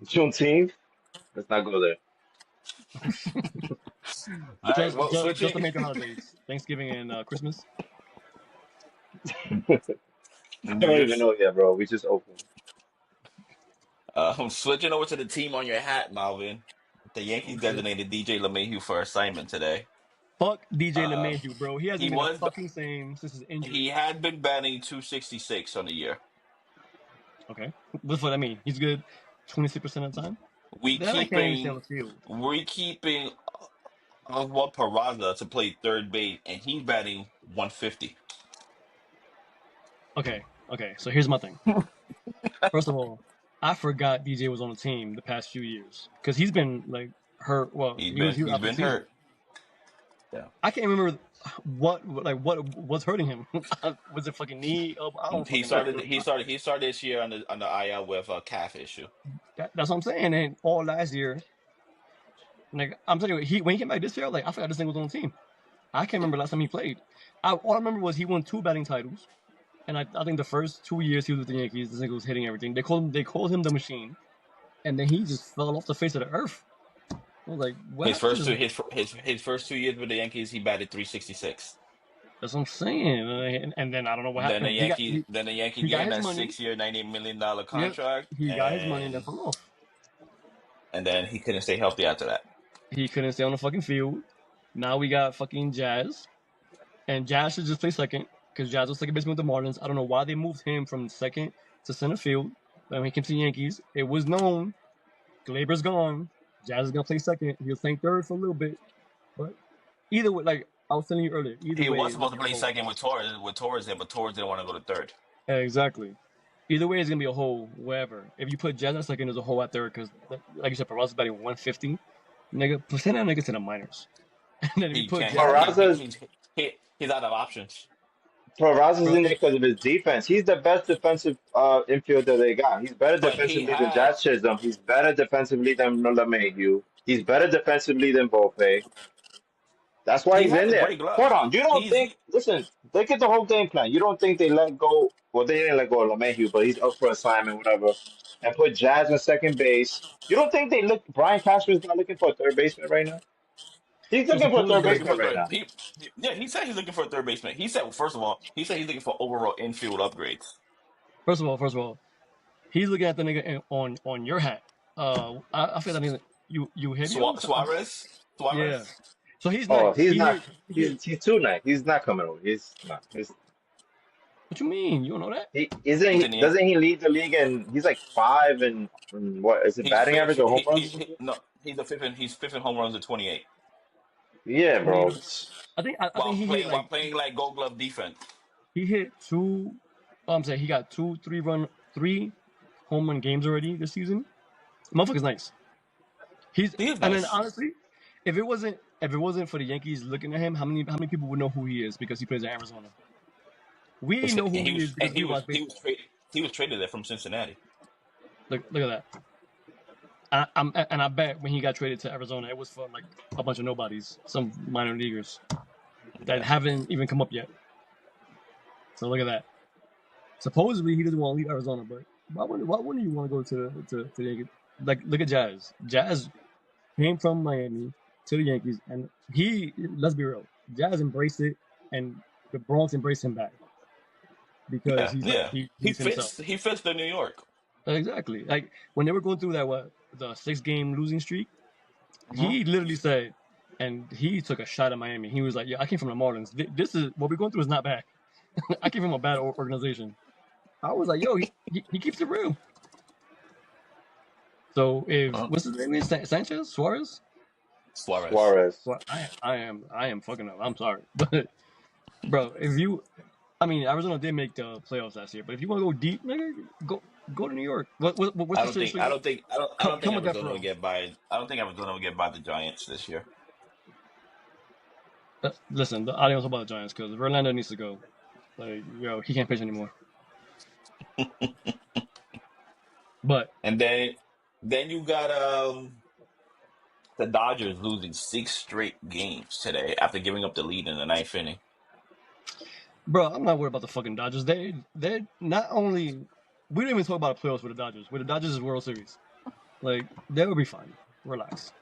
Juneteenth, let's not go there. All right. Just Well, just just the switching. major holidays. Thanksgiving and Christmas. I New don't even Year's. know yet, bro. We just opened. I'm switching over to the team on your hat, Malvin. The Yankees Oh shit. designated DJ LeMahieu for assignment today. Fuck DJ Uh, LeMahieu, bro. He hasn't he been the was fucking same since his he injury. had been batting 266 on the year. Okay. What's what I mean? He's good 26% of the time. We Then I can't even stay on keeping the field. we keeping Oswald Peraza to play third base, and he's batting 150. Okay. So here's my thing. First of all, I forgot DJ was on the team the past few years because he's been like hurt. Well, he was He's out for the been season. hurt. Yeah, I can't remember what's hurting him. Was it fucking knee? Oh, I don't fucking know. he started this year on the IL with a calf issue. That's what I'm saying. And all last year, like I'm telling you, when he came back this year, like I forgot this thing was on the team. I can't remember last time he played. All I remember was he won 2 batting titles, and I think the first 2 years he was with the Yankees, this nigga was hitting everything. They called him the machine. and then he just fell off the face of the earth. I was like, what His happened to first this two man? his first 2 years with the Yankees, he batted 366. That's what I'm saying. And then I don't know what Then the happened. He got Yankees, then the Yankees he gave got him his that money. 6 year, $98 million Yep, contract, he got his money and then fell off. and then he couldn't stay healthy after that. He couldn't stay on the fucking field. Now we got fucking Jazz, and Jazz should just play second because Jazz was second baseman with the Marlins. I don't know why they moved him from second to center field. When he came to the Yankees, it was known Glaber's gone. Jazz is gonna play second. He was playing third for a little bit, but either way, like I was telling you earlier, either He way was it's gonna supposed be to a play hole. second with Torres there, but Torres didn't want to go to third. Exactly. Either way, it's gonna be a hole wherever. If you put Jazz at second, there's a hole out there because, like you said, Peraza is batting 150. Nigga, send that nigga to the minors. And then if you He put can't. Jazz, Peraza's He's out of options. Peraza's bro, in there because of his defense. He's the best defensive infielder they got. He's better But he defensively than had Jazz Chisholm. He's better defensively than LeMahieu. He's better defensively than Volpe. That's why he he's has in a there. great glove. Hold on. You don't He's think, listen, look at the whole game plan. You don't think they let go, well, they didn't let go of LeMahieu, but he's up for assignment, whatever, and put Jazz on second base. You don't think they look, Brian Cashman's not looking for a third baseman right now? He's so looking for a third He's supposedly, looking for baseman a right third. now. Yeah, he said he's looking for a third baseman. He said, first of all, he said he's looking for overall infield upgrades. first of all, he's looking at the nigga on your hat. I feel that nigga, you Eugenio. Yeah. Suarez. So he's Oh, nice. he's not, He hit. he's too nice. He's not coming over. He's not. What you mean? You don't know that? He isn't He's he in the. doesn't he lead the league and he's like five and what is it He's batting fifth. average or home runs or something? No, he's a fifth. He's fifth in home runs at 28. Yeah, 28. bro. I think he hit While like playing like Gold Glove defense. he hit two. I'm saying he got three home run games already this season. Motherfucker's nice. He is And then nice. honestly, if it wasn't for the Yankees looking at him, how many people would know who he is because he plays in Arizona? We know who he is because we watch baseball. He was traded there from Cincinnati. Look at that. I bet when he got traded to Arizona, it was for like a bunch of nobodies, some minor leaguers that haven't even come up yet. So look at that. Supposedly he doesn't want to leave Arizona, but why wouldn't you want to go to the Yankees? Like look at Jazz. Jazz came from Miami to the Yankees, and let's be real, Jazz embraced it, and the Bronx embraced him back because Yeah, he's like yeah. he's himself. He fits the New York. Exactly. Like when they were going through the 6-game losing streak, Mhm. he literally said, and he took a shot at Miami. He was like, "Yeah, I came from the Marlins. This is what we're going through is not bad. I came from a bad organization." I was like, "Yo, he keeps it real." So if Uh, what's his name is Sanchez Suarez? Suarez. Suarez. Well, I am fucking up. I'm sorry, but bro, I mean, Arizona did make the playoffs last year, but if you want to go deep, nigga, go to New York. What's I the don't think. shit? I don't think. Come, come with that, Arizona will bro. get by. I don't think Arizona will get by the Giants this year. Listen, I don't know about the Giants because Verlander needs to go. Like, yo, he can't pitch anymore. But And then you got the Dodgers losing 6 straight games today after giving up the lead in the ninth inning. bro, I'm not worried about the fucking Dodgers. They not only we don't even talk about the playoffs with the Dodgers. With the Dodgers is World Series. Like they will be fine. Relax.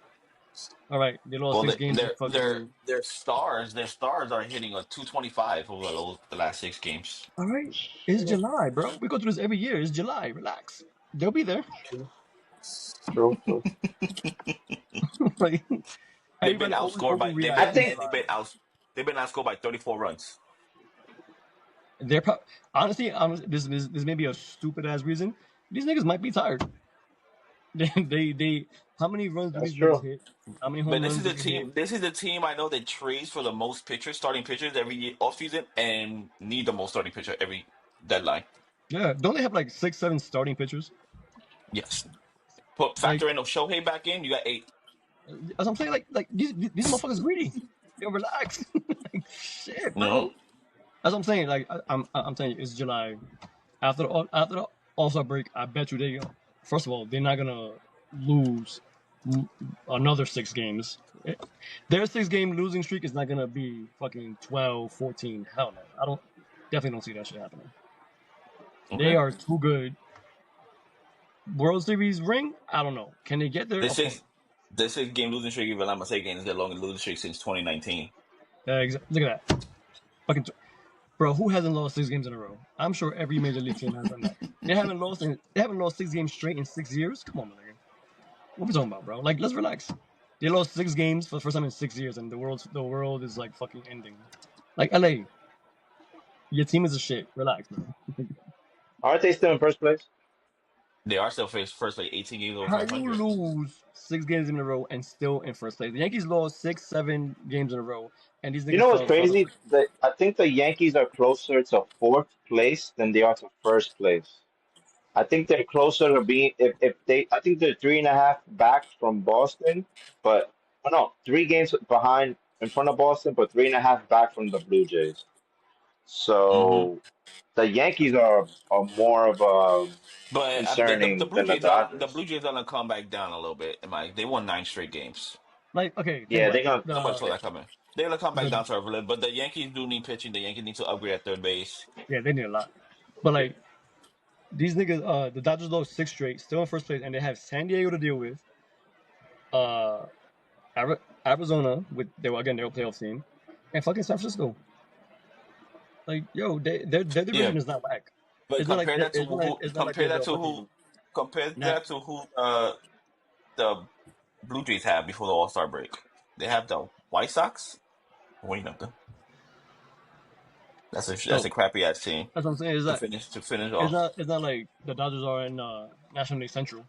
All right, they lost Well, 6 games to fucking. their stars are hitting a 225 over the last 6 games. All right, it's July, bro. We go through this every year. It's July. Relax. They'll be there. True. Like They've been everybody always outscored by I overreacts in think July. they've been outscored by 34 runs. They're honestly, this may be a stupid ass reason. These niggas might be tired. They how many runs do that's these niggas true. hit? How many But home runs do they hit? this is the team I know that trades for the most pitchers, starting pitchers every year off season, and need the most starting pitcher every deadline. Yeah, don't they have like 6, 7 starting pitchers? Yes. Like Factor in Shohei back in, you got 8. as I'm saying, like these motherfuckers greedy. Yo, relax. Like shit, bro. No. As I'm saying, like I'm telling you, it's July. After the All-Star break, I bet you first of all, they're not gonna lose another 6 games. Their 6-game losing streak is not gonna be fucking 12, 14. Hell no. I definitely don't see that shit happening. They Okay. are too good. World Series ring? I don't know. Can they get there? The Of course. six game losing streak, if I'm mistaken, is the longest losing streak since 2019. Look at that. Fucking bro, who hasn't lost 6 games in a row? I'm sure every major league team has done that. They haven't lost 6 games straight in 6 years. Come on, man. What are we talking about, bro? Like, let's relax. They lost 6 games for the first time in 6 years, and the world is like fucking ending. Like LA, your team is a shit. Relax, man. Aren't they still in first place? They are still first like 18 games over How you 500. lose 6 games in a row and still in first place? The Yankees lost 6, 7 games in a row, and these You niggas know what's fell to crazy? second. That I think the Yankees are closer to fourth place than they are to first place. I think they're closer to being if they. I think they're 3.5 back from Boston, but oh no, 3 games behind in front of Boston, but 3.5 back from the Blue Jays. Hmm. So the Yankees are more of a But the concerning Blue than the Jays are the Dodgers. Blue Jays are gonna come back down a little bit. They won 9 straight games. Like, okay, think Yeah, about they're it. gonna. Nobody saw that coming. They're gonna come back The down to earth a little, but the Yankees do need pitching. The Yankees need to upgrade at third base. yeah, they need a lot, but like these niggas, the Dodgers lost 6 straight, still in first place, and they have San Diego to deal with, uh, Arizona with they were again their playoff team, and fucking San Francisco. Like, yo, their Yeah, division is not whack. but It's not like compare that to it's not like they're the fucking compare not. that to who the Blue Jays have before the All Star break. They have the White Sox. Wait, nothing. That's So a crappy ass team that's what I'm saying. Is that to finish off. it's not like the Dodgers are in National League Central.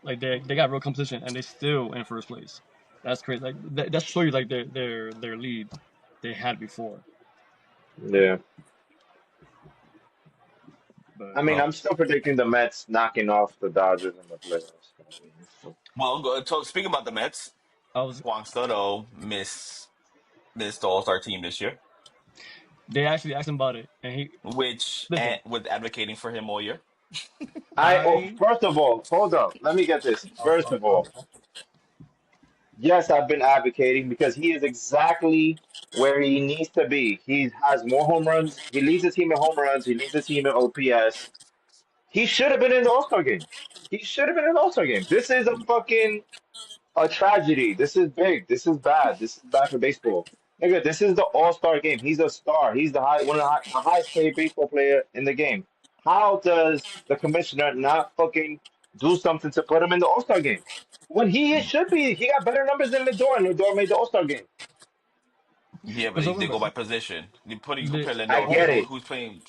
Like they got real competition and they still in first place. That's crazy. Like that show you like their lead they had before. Yeah, But I mean, Well, I'm still predicting the Mets knocking off the Dodgers in the playoffs. speaking about the Mets, I was Juan Soto missed the All Star team this year, they actually asked him about it and he which listen. was advocating for him all year. I First of all, hold up. Let me get this. uh, First uh, of uh, all, yes, I've been advocating because he is exactly where he needs to be. He has more home runs. He leads the team in home runs. He leads the team in OPS. He should have been in the All Star game. He should have been in the All Star game. This is a tragedy. This is big. This is bad. This is bad for baseball. Nigga, this is the All Star game. He's a star. He's one of the highest paid baseball player in the game. How does the commissioner not fucking do something to put him in the All Star game when he should be? He got better numbers than Lindor, and Lindor made the All Star game. Yeah, but because they remember go by position. You the compare I Lindor, get also it. who's playing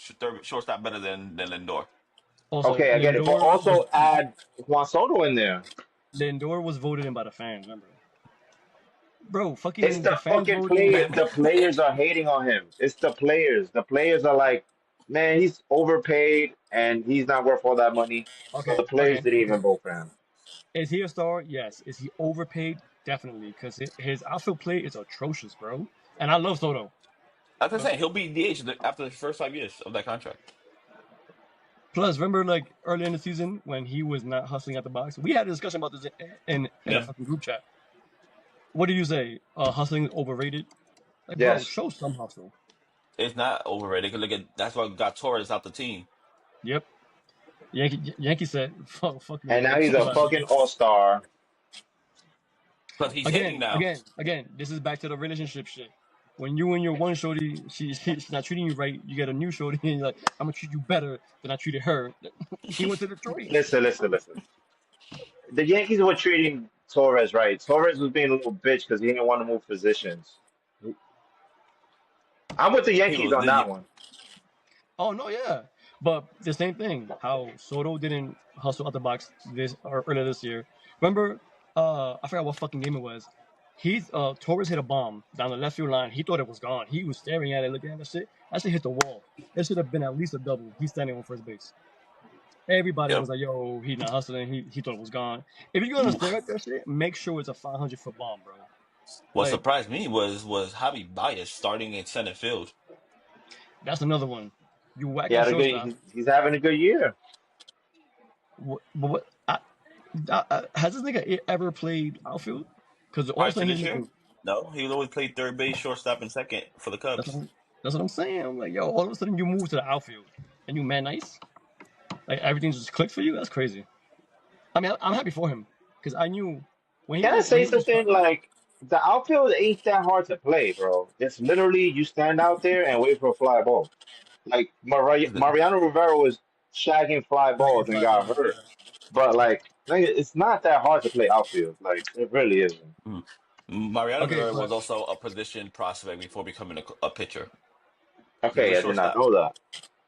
shortstop better than Lindor. also Okay, I get it. But also add Juan Soto in there. Lindor was voted in by the fans. Remember, bro, It's fucking the the fans fucking voted in. player. The players are hating on him. It's the players. The players are like, man, he's overpaid and he's not worth all that money. So the players didn't even vote for him. Is he a star? Yes. Is he overpaid? Definitely, because his outfield play is atrocious, bro. And I love Soto. As I But saying, he'll be DH after the first 5 years of that contract. plus, remember, like early in the season when he was not hustling at the box, we had a discussion about this in a Yeah, fucking group chat. What do you say? Hustling is overrated? Like, bro, Yes. show some hustle. it's not overrated. 'Cause look at that's what got Torres out the team. Yep. Yankee said, fuck And me. now he's a fucking all-star. But he's hitting now. Again, this is back to the relationship shit. When you and your one shorty, she's not treating you right, you get a new shorty, and you're like, I'm gonna treat you better than I treated her. He went to Detroit. Listen. The Yankees were treating Torres right. Torres was being a little bitch because he didn't want to move positions. I'm with the He Yankees was on that one. Oh no, yeah, but the same thing. How Soto didn't hustle out the box this or earlier this year. Remember, I forgot what fucking game it was. Torres hit a bomb down the left field line. He thought it was gone. He was staring at it, looking at the shit. That shit hit the wall. It should have been at least a double. He's standing on first base. Everybody Yep. was like, "Yo, he not hustling. He thought it was gone." If you're gonna stare at that shit, make sure it's a 500-foot bomb, bro. What Like surprised me was Javi Baez starting in center field. that's another one. You whack He at had a good. shortstop. He's having a good year. What? Has this nigga ever played outfield? Because all Prior of a to sudden this he's year, making. no, he always played third base, shortstop, and second for the That's what Cubs. that's what I'm saying. I'm like, yo, all of a sudden you move to the outfield and you man nice. Like everything just clicked for you. That's crazy. I mean, I'm happy for him because I knew when he Can I was when say he was just something? Like the outfield ain't that hard to play, bro. It's literally you stand out there and wait for a fly ball. Like Mariano Rivera was shagging fly dragging balls and fly got balls. hurt, but like nigga, it's not that hard to play outfield. Like it really isn't. Mm. Mariano Okay, Rivera but was also a position prospect before becoming a pitcher. He was a Okay, I did not shortstop. know that.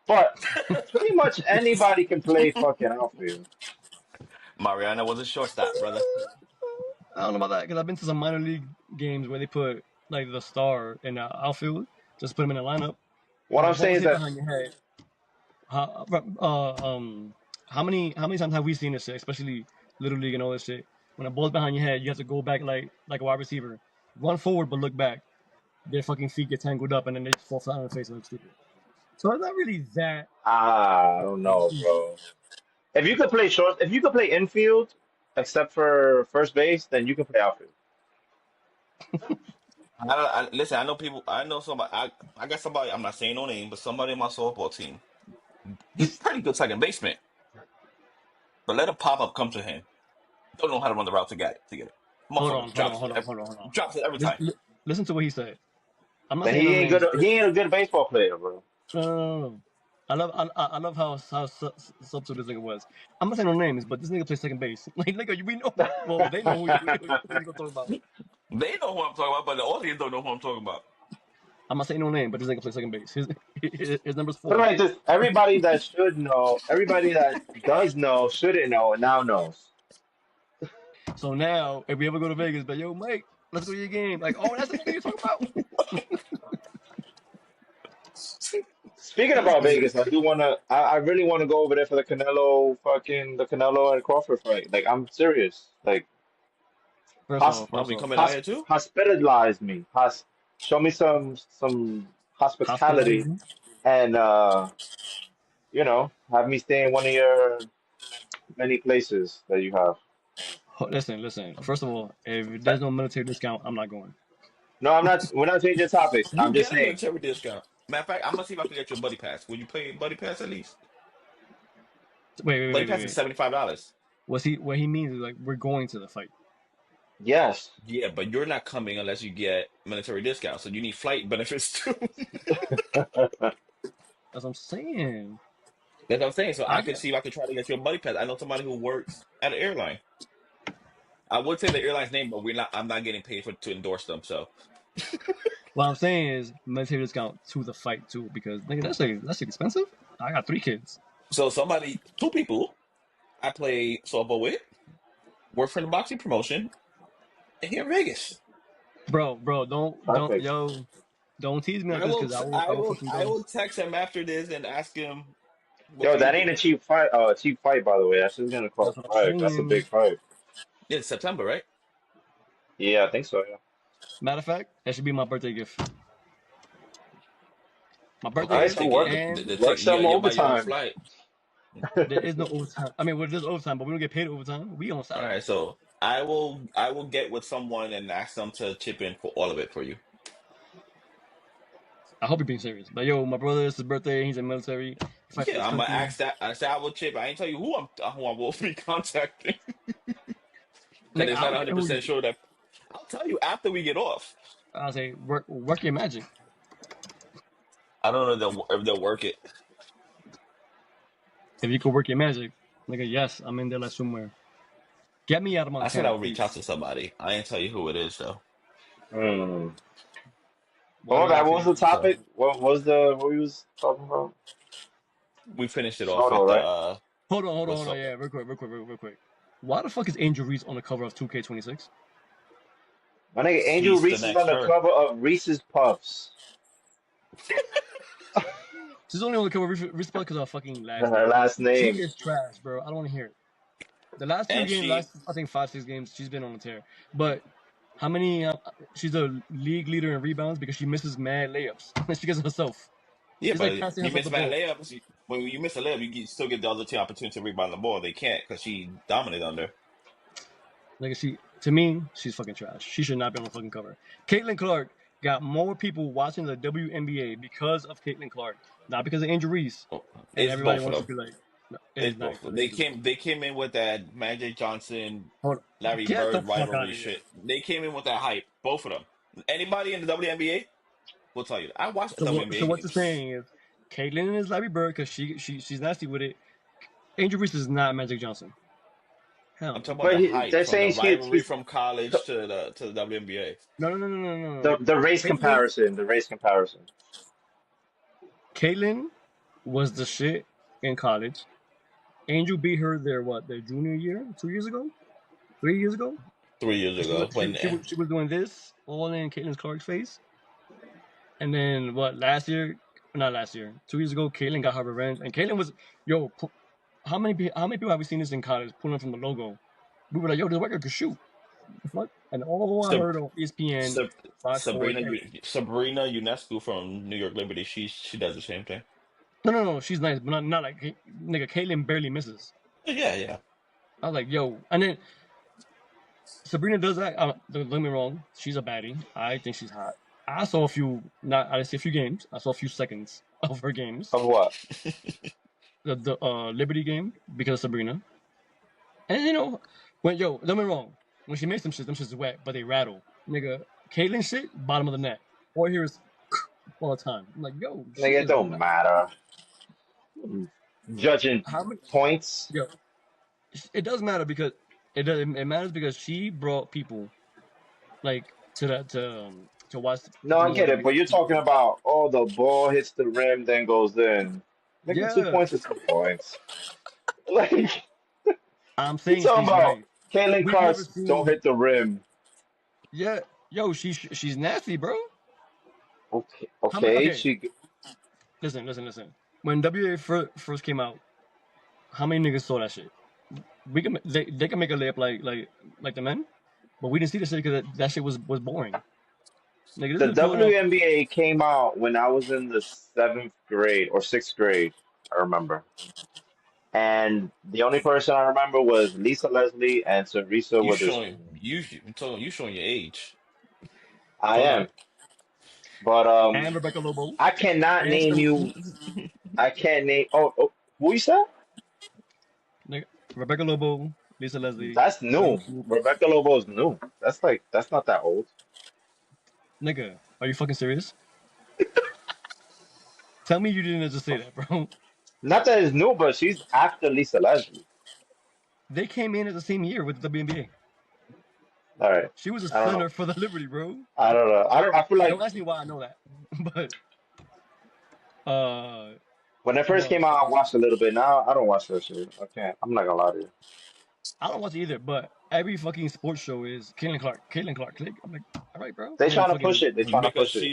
But pretty much anybody can play fucking outfield. Mariano was a shortstop, brother. I don't know about that because I've been to some minor league games where they put like the star in the outfield, just put him in the lineup. What When the I'm saying ball's is hit that behind your head, how, how many times have we seen this shit, especially little league and all this shit? When the ball's behind your head, you have to go back like a wide receiver, run forward but look back. Their fucking feet get tangled up and then they fall flat on their face and look stupid. So it's not really that. I don't know, bro. If you could play infield, except for first base, then you can play outfield. Listen, I know people. I know somebody. I got somebody. I'm not saying no name, but somebody in my softball team. He's pretty good second baseman, but let a pop up come to him. Don't know how to run the route to get it. Hold Motherfucker on, hold on, drops hold on, it. hold on, hold on. Drops it every time. Listen to what he said. I'm not Then saying no he ain't good. names, but He ain't a good baseball player, bro. no, no, no, no. I love how subtle this nigga was. I'm not saying no names, but this nigga plays second base. Like nigga, we know. Well, they know who you gonna talk about. They know who I'm talking about, but the audience don't know who I'm talking about. I'm not saying no name, but this nigga plays second base. His number's Put it 4. like this: everybody that should know, everybody that does know, shouldn't know, and now knows. So now, if we ever go to Vegas, but yo, Mike, let's go to your game. Like, oh, that's the nigga you talking about. Speaking That's about crazy. Vegas, I do wanna. I really want to go over there for the Canelo and Crawford fight. Like I'm serious. Like I'll be coming out hos here too. hospitalize me. Show me some Hospitalize hospitality, you. and have me stay in one of your many places that you have. Listen. First of all, if there's no military discount, I'm not going. No, I'm not. We're not changing topics. You I'm just get a saying. military discount. Matter of fact, I'm gonna see if I can get you a buddy pass. Will you pay buddy pass at least? Buddy pass is Wait. $75. What he means is like we're going to the fight. Yes. Yeah, but you're not coming unless you get military discount. So you need flight benefits too. That's what I'm saying. That's what I'm saying. So I I could get. see if I could try to get you a buddy pass. I know somebody who works at an airline. I would say the airline's name, but we're not. I'm not getting paid to endorse them. So What I'm saying is military discount to the fight too, because nigga, that's expensive. I got 3 kids, two people I play softball with work for the boxing promotion here in Vegas. bro. Don't Perfect. yo, don't tease me like this, because I will fucking I go. will text him after this and ask him what Yo, can we that do. ain't a cheap fight. Cheap fight, by the way. That's just gonna That's cost what I'm five. That's a big saying. fight. Yeah, it's September, right? Yeah, I think so. Yeah. Matter of fact, that should be my birthday gift. My All birthday right, Okay, gift, so work and work some you buy your own overtime. flight. there is no overtime. I mean, well, there's overtime, but we don't get paid overtime. We on All salary. right, so I will get with someone and ask them to chip in for all of it for you. I hope you're being serious. But yo, my brother, it's his birthday. He's in the military. He fight for Yeah, his I'm gonna country. ask that. I say I will chip. I ain't tell you who I will be contacting because Like it's I not don't care who 100% sure that I'll tell you after we get off. I say work your magic. I don't know if they'll work it. If you could work your magic, nigga, yes, I'm in there like somewhere. Get me out of I said I Montana, would reach out please. to somebody. I ain't tell you who it is though. Hmm. Why Oh, do I that gotta what was figure the it out? So topic? What we was talking about? we finished it off Soto, with right? with Hold on. so Yeah, real quick. Why the fuck is Angel Reese on the cover of 2K26? My nigga Angel she's the Reese is next on the her. cover of Reese's Puffs. She's only on the cover of Reese because of her fucking last Her name. last She name. is trash, bro. I don't want to hear it. The last few And games, she I think 5, 6 games, she's been on the tear. But how many? She's a league leader in rebounds because she misses mad layups. It's because of herself. Yeah, She's like but passing you herself miss the bad ball. layups. When you miss a layup, still get the other team opportunity to rebound the ball. They can't because she dominated under. Like to me, she's fucking trash. She should not be on the fucking cover. Caitlin Clark got more people watching the WNBA because of Caitlin Clark, not because of Angel Reese. Oh, And it's everybody both of wants to them. be like, No, it is It's not both. exclusive. They came in with that Magic Johnson, Hold on. Larry Get the Bird fuck out rivalry of here. shit. They came in with that hype. Both of them. Anybody in the WNBA will tell you. I watched So what? So WNBA what you're games. saying is, Caitlyn is Larry Bird because she's nasty with it. Angel Reese is not Magic Johnson. Hell I'm talking no. about But the hype they're from the saying rivalry he's from college to the WNBA. No, no, no, no, no, no, the no. race Caitlyn, comparison. The race comparison. Caitlyn was the shit in college. Angel beat her their junior year, 2 years ago, 3 years ago. 3 years She was ago when she was doing this all in Caitlyn Clark's face, and then what? Not last year, 2 years ago, Caitlyn got her revenge, and Caitlyn was yo. How many people have we seen this in college pulling from the logo? We were like, yo, this white girl can shoot. The fuck? And all I Sab- heard on ESPN, Sab- Fox Sports, Sabrina UNESCO from New York Liberty, she does the same thing. no, she's nice, but not like nigga. Caitlyn barely misses. Yeah. I was like, yo, and then Sabrina does that. Don't get me wrong, she's a baddie. I think she's hot. I saw a few, not I didn't see a few games. I saw a few seconds of her games. Of what? The Liberty game because of Sabrina. And when don't get me wrong, when she makes them shits is wet, but they rattle. Nigga, Caitlyn shit, bottom of the net. All I hear is all the time. I'm like, yo, she Nigga, it is don't wet. matter. Judging How many? points. Yo, it does matter because it matters because she brought people like to watch No, I more get it, but you're talking WNBA. about, oh, the ball hits the rim, then goes in. Nigga, two Yeah, points is 2 points. Like, I'm you saying talking she's about nice. Caitlin We've Clark never don't seen. hit the rim. Yeah, yo, she's nasty, bro. Okay, How many? okay, Okay, she. listen. When WA first came out, how many niggas saw that shit? They can make a layup like the men, but we didn't see the shit because that shit was boring. Nigga, this The is pulling off. WNBA came out when I was in the seventh grade or sixth grade, I remember. And the only person I remember was Lisa Leslie and Teresa You Witherspoon. showing I'm telling you showing your age. I Come on. am, but And Rebecca Lobo I cannot and name you. I can't name. Oh, who you said? nigga, Rebecca Lobo, Lisa Leslie, That's new. Jordan Poole. Rebecca Lobo is new. That's not that old. Nigga, are you fucking serious? Tell me you didn't just say that, bro. Not that it's new, but she's after Lisa Leslie. They came in at the same year with the WNBA. All right. She was a I don't know. center for the Liberty, bro. I don't know. I don't. I feel like Don't ask me why I know that, but uh, when it who first came else? out, I watched a little bit. Now I don't watch that shit. I can't. I'm not gonna lie to you. I don't watch it either, but every fucking sports show is Caitlin Clark. Caitlin Clark. I'm like, all right, bro. They And then trying to push fucking, it. They trying to Because push it.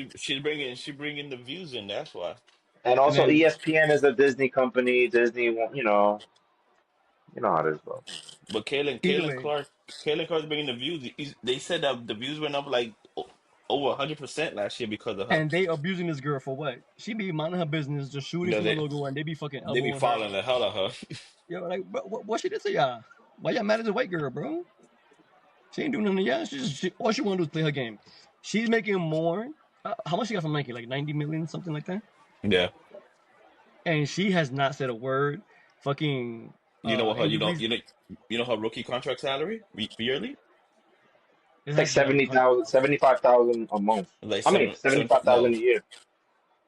she bringing the views in. That's why. And and also, then ESPN is a Disney company. Disney, you know how it is, bro. But either way, Caitlin Clark's bringing the views. They said that the views went up like over 100% last year because of her. and they abusing this girl for what? She be minding her business, just You shooting know from the logo, and they be fucking they be elbowing her. following the hell out of her. Yo, like, bro, what she did to y'all? Why y'all mad at the white girl, bro? She ain't doing nothing to y'all. All she want to do is play her game. She's making more. How much she got from Nike? Like 90 million, something like that. Yeah. And she has not said a word. Fucking You know what her Angel Reese. you know her rookie contract salary yearly? It It's like has to be like 70,000, 75,000 a month. Like I mean, seven 75,000 a year.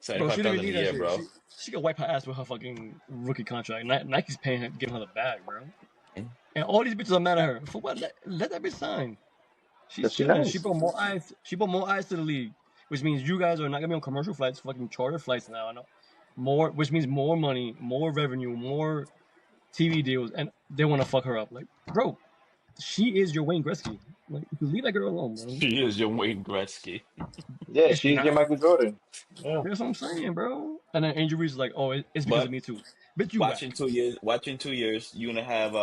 seventy bro. five She don't even thousand a need that year, shit. bro. She can wipe her ass with her fucking rookie contract. Nike's paying her, giving her the bag, bro. Mm. And all these bitches are mad at her for what? Let that bitch sign. She's Cause she chilling. She knows. brought more eyes. She brought more eyes to the league, which means you guys are not gonna be on commercial flights, fucking charter flights now. I know more, which means more money, more revenue, more TV deals, and they want to fuck her up. Like, bro, she is your Wayne Gretzky. Like, leave that girl alone, bro. She is your Wayne Gretzky. Yeah, It's she's your not. Michael Jordan. Yeah. That's what I'm saying, bro. And then Angel Reese is like, oh, it's because of But me too. Bitch, you watching whack. 2 years, you're gonna have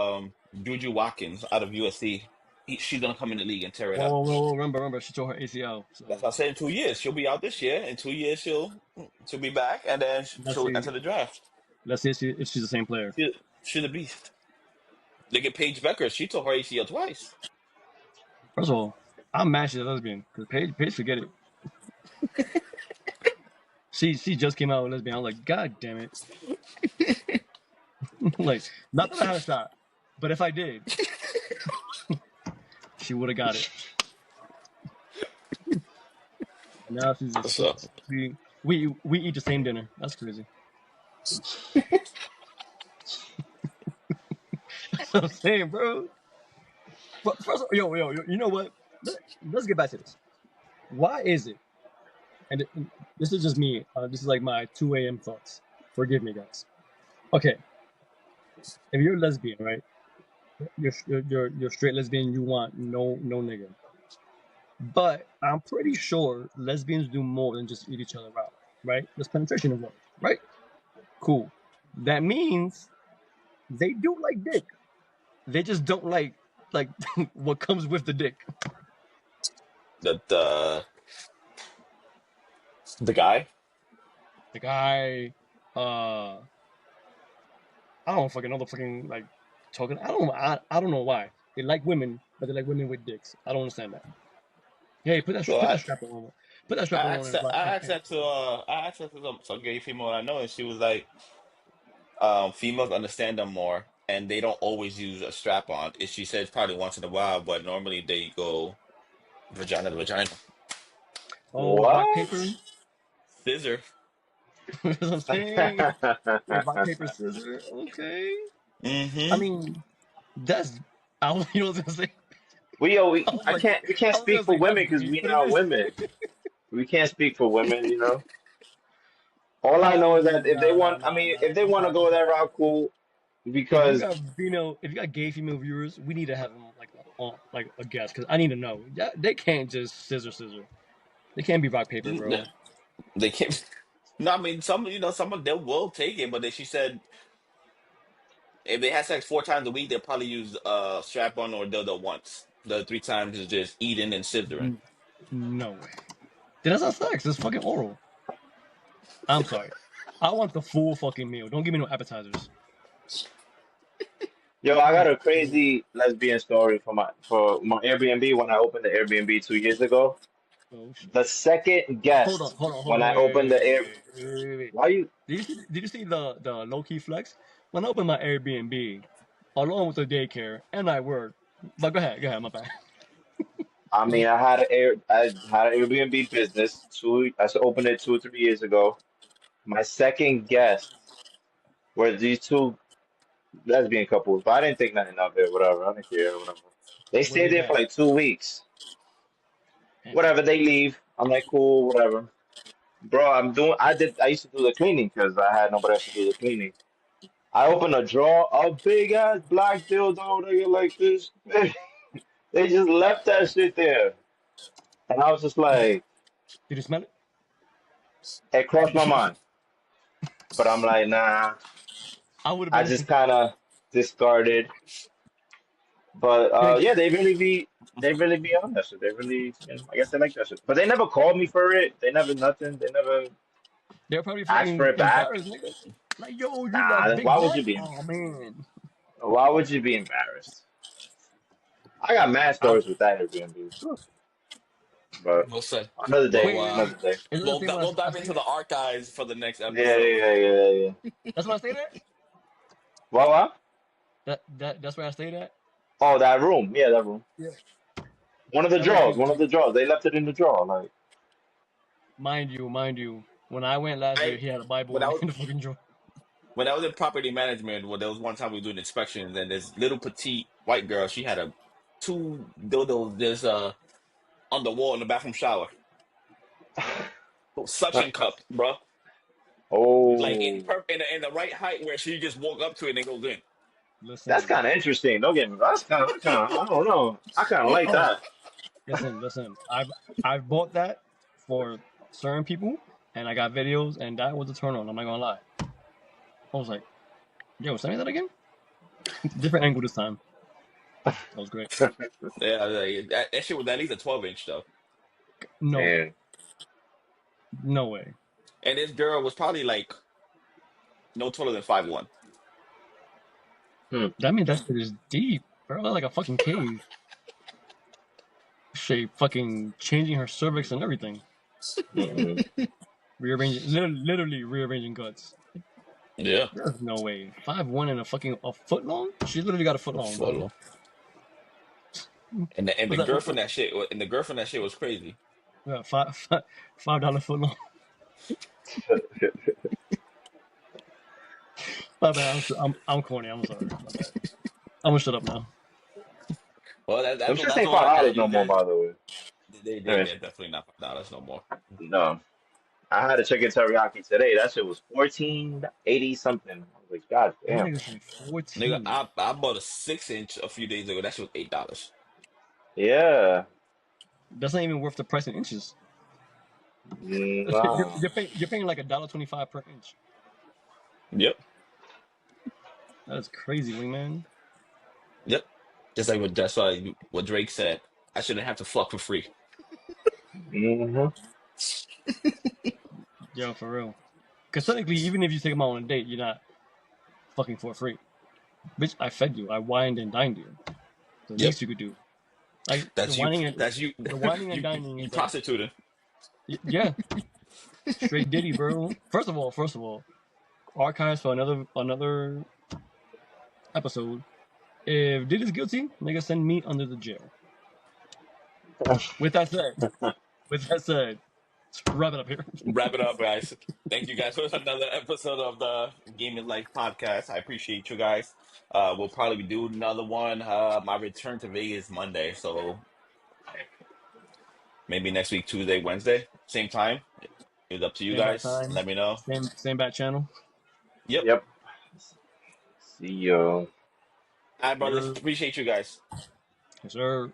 Juju Watkins out of USC. She's gonna come in the league and tear it up. Oh, remember, she tore her ACL. That's So what I said. In 2 years, she'll be out this year. In 2 years, she'll be back, and then let's she'll see. enter the draft. Let's see if she's the same player. She's a beast. Look at Paige Becker. She tore her ACL twice. First of all, I'm mad she's a lesbian because Paige forget it. She just came out with lesbian. I was like, God damn it. Like, not that I had a shot, but if I did, she would have got it. And now she's just So we eat the same dinner. That's crazy. That's what I'm saying, bro. But first, you know what? Let's get back to this. Why is it? And this is just me. This is like my 2 a.m. thoughts. Forgive me, guys. Okay, if you're lesbian, right? You're straight lesbian. You want no nigga. But I'm pretty sure lesbians do more than just eat each other out, right? There's penetration involved, right? Cool. That means they do like dick. They just don't like what comes with the dick. the the guy. The guy, I don't fucking know the fucking like talking. I don't know why they like women, but they like women with dicks. I don't understand that. Hey, So put that strap on. Put that strap on and I asked that to some gay female I know, and she was like, females understand them more, and they don't always use a strap on. She said probably once in a while, but normally they go vagina to vagina. oh, rock paper. What? Scissor. That's what I'm saying. Rock paper scissors. Okay. I Mm-hmm. mean, that's I was you know what I was gonna say. I was I like can't we can't I was gonna speak for say that's women because deep, we but it not is. women. We can't speak for women, you know. All I know is Oh that if they want, I mean, if they I'm want to sorry, go I'm that sorry. route, cool. Because If you got gay female viewers, we need to have them like on like a guest because I need to know. Yeah, they can't just scissor. They can't be rock paper, bro. They can't. No, I mean some of them will take it, but then she said if they had sex 4 times a week, they'll probably use strap on or dildo once. The 3 times is just eating and scissoring. No way. That's not sex. It's fucking oral. I'm sorry. I want the full fucking meal. Don't give me no appetizers. yo, I got Like, a crazy lesbian story for my Airbnb when I opened the Airbnb 2 years ago. oh shit. The second guest Hold when on. I opened the Air, Wait. why you? Did you see the low key flex? When I opened my Airbnb, along with the daycare, and I work. But go ahead, my bad. I mean, I had an Airbnb business. I opened it 2 or 3 years ago. My second guest were these two lesbian couples, but I didn't think nothing of it. Whatever, I didn't care. Whatever. They Where stayed they there for at? like 2 weeks. Damn. Whatever, they leave. I'm like, cool, whatever. Bro, I used to do the cleaning because I had nobody else to do the cleaning. I opened a drawer, a big ass black dildo, nigga, like this. They just left that shit there. And I was just like, Did you smell it? it crossed my mind. But I'm like, nah, I would have I been just like, kind of discarded. But yeah, yeah, they really be on that shit. They really, I guess they like that shit. But they never called me for it. They never nothing. They never they're probably asked for fucking it back. embarrassed, nigga. Like, yo, you that Nah, big boy? Oh man. why would you be embarrassed? I got mad I'm, stories with that Airbnb. Whew. But we'll say. another We'll Wait. day. Is it the same one we'll I dive stayed into the at? archives for the next Yeah, episode. yeah, yeah, yeah. That's what I stayed at. What? That's where I stayed at. Oh, that room. Yeah, that room. Yeah. One of the That was drawers. crazy. One of the drawers. They left it in the drawer. Like, Mind you. When I went last year, I he had a Bible when I in, was in the fucking drawer. when I was in property management, well, there was one time we were doing inspections, and this little petite white girl, she had a two dildos this on the wall in the bathroom shower, suction cup, bro, like oh, in the right height where she just walk up to it and it goes in. that's Listen. kind of interesting. Don't get me. I don't know. I kind of like Oh, that. listen. I've bought that for certain people, and I got videos, and that was a turn on. I'm not gonna lie. I was like, yo, send me that again. Different angle this time. That was great. Yeah, that shit was at least a 12 inch though, No way. Man, No way. and this girl was probably like no taller than 5'1". hmm. That means that shit is deep, bro. That's like a fucking cave. She fucking changing her cervix and everything. Mm-mm. Rearranging, literally rearranging guts. Yeah. There's no way. 5'1" and a foot long? She literally got a foot long, bro. Follow. And the Was that girl from that shit was crazy. yeah, $5 foot long? My bad. I'm corny. I'm sorry. My bad. I'm gonna shut up now. Well, Them shits that's ain't all I got. $5 no You more, guys, by the way. they're Anyways, definitely not $5 no more. no. I had a chicken teriyaki today. That shit was 14.80 something. I was like, God That damn. nigga's like Nigga, 14. I bought a 6 inch a few days ago. That shit was $8. Yeah. That's not even worth the price in inches. You're, Nah. you're paying like $1.25 per inch. Yep. That is crazy, wingman. Yep. Just like what Drake said. I shouldn't have to fuck for free. Hmm. Yo, for real. Because technically, even if you take them out on a date, you're not fucking for free. Bitch, I fed you. I wined and dined you. The Yep. least you could do. Like That's you. That's you. the whining and you dining you is like prostituting. yeah, straight ditty, bro. First of all, archives for another episode. If Diddy's guilty, nigga, send me under the jail. With that said, let's wrap it up here. Wrap it up, guys. Thank you guys for another episode of the Gaming Life podcast. I appreciate you guys. We'll probably do another one. My return to Vegas Monday, so maybe next week, Tuesday, Wednesday, same time. It's up to you Same bad guys. time, Let me know. same bad channel. Yep. Yep. See you. All right, brothers. Sir. Appreciate you guys. Yes, sir.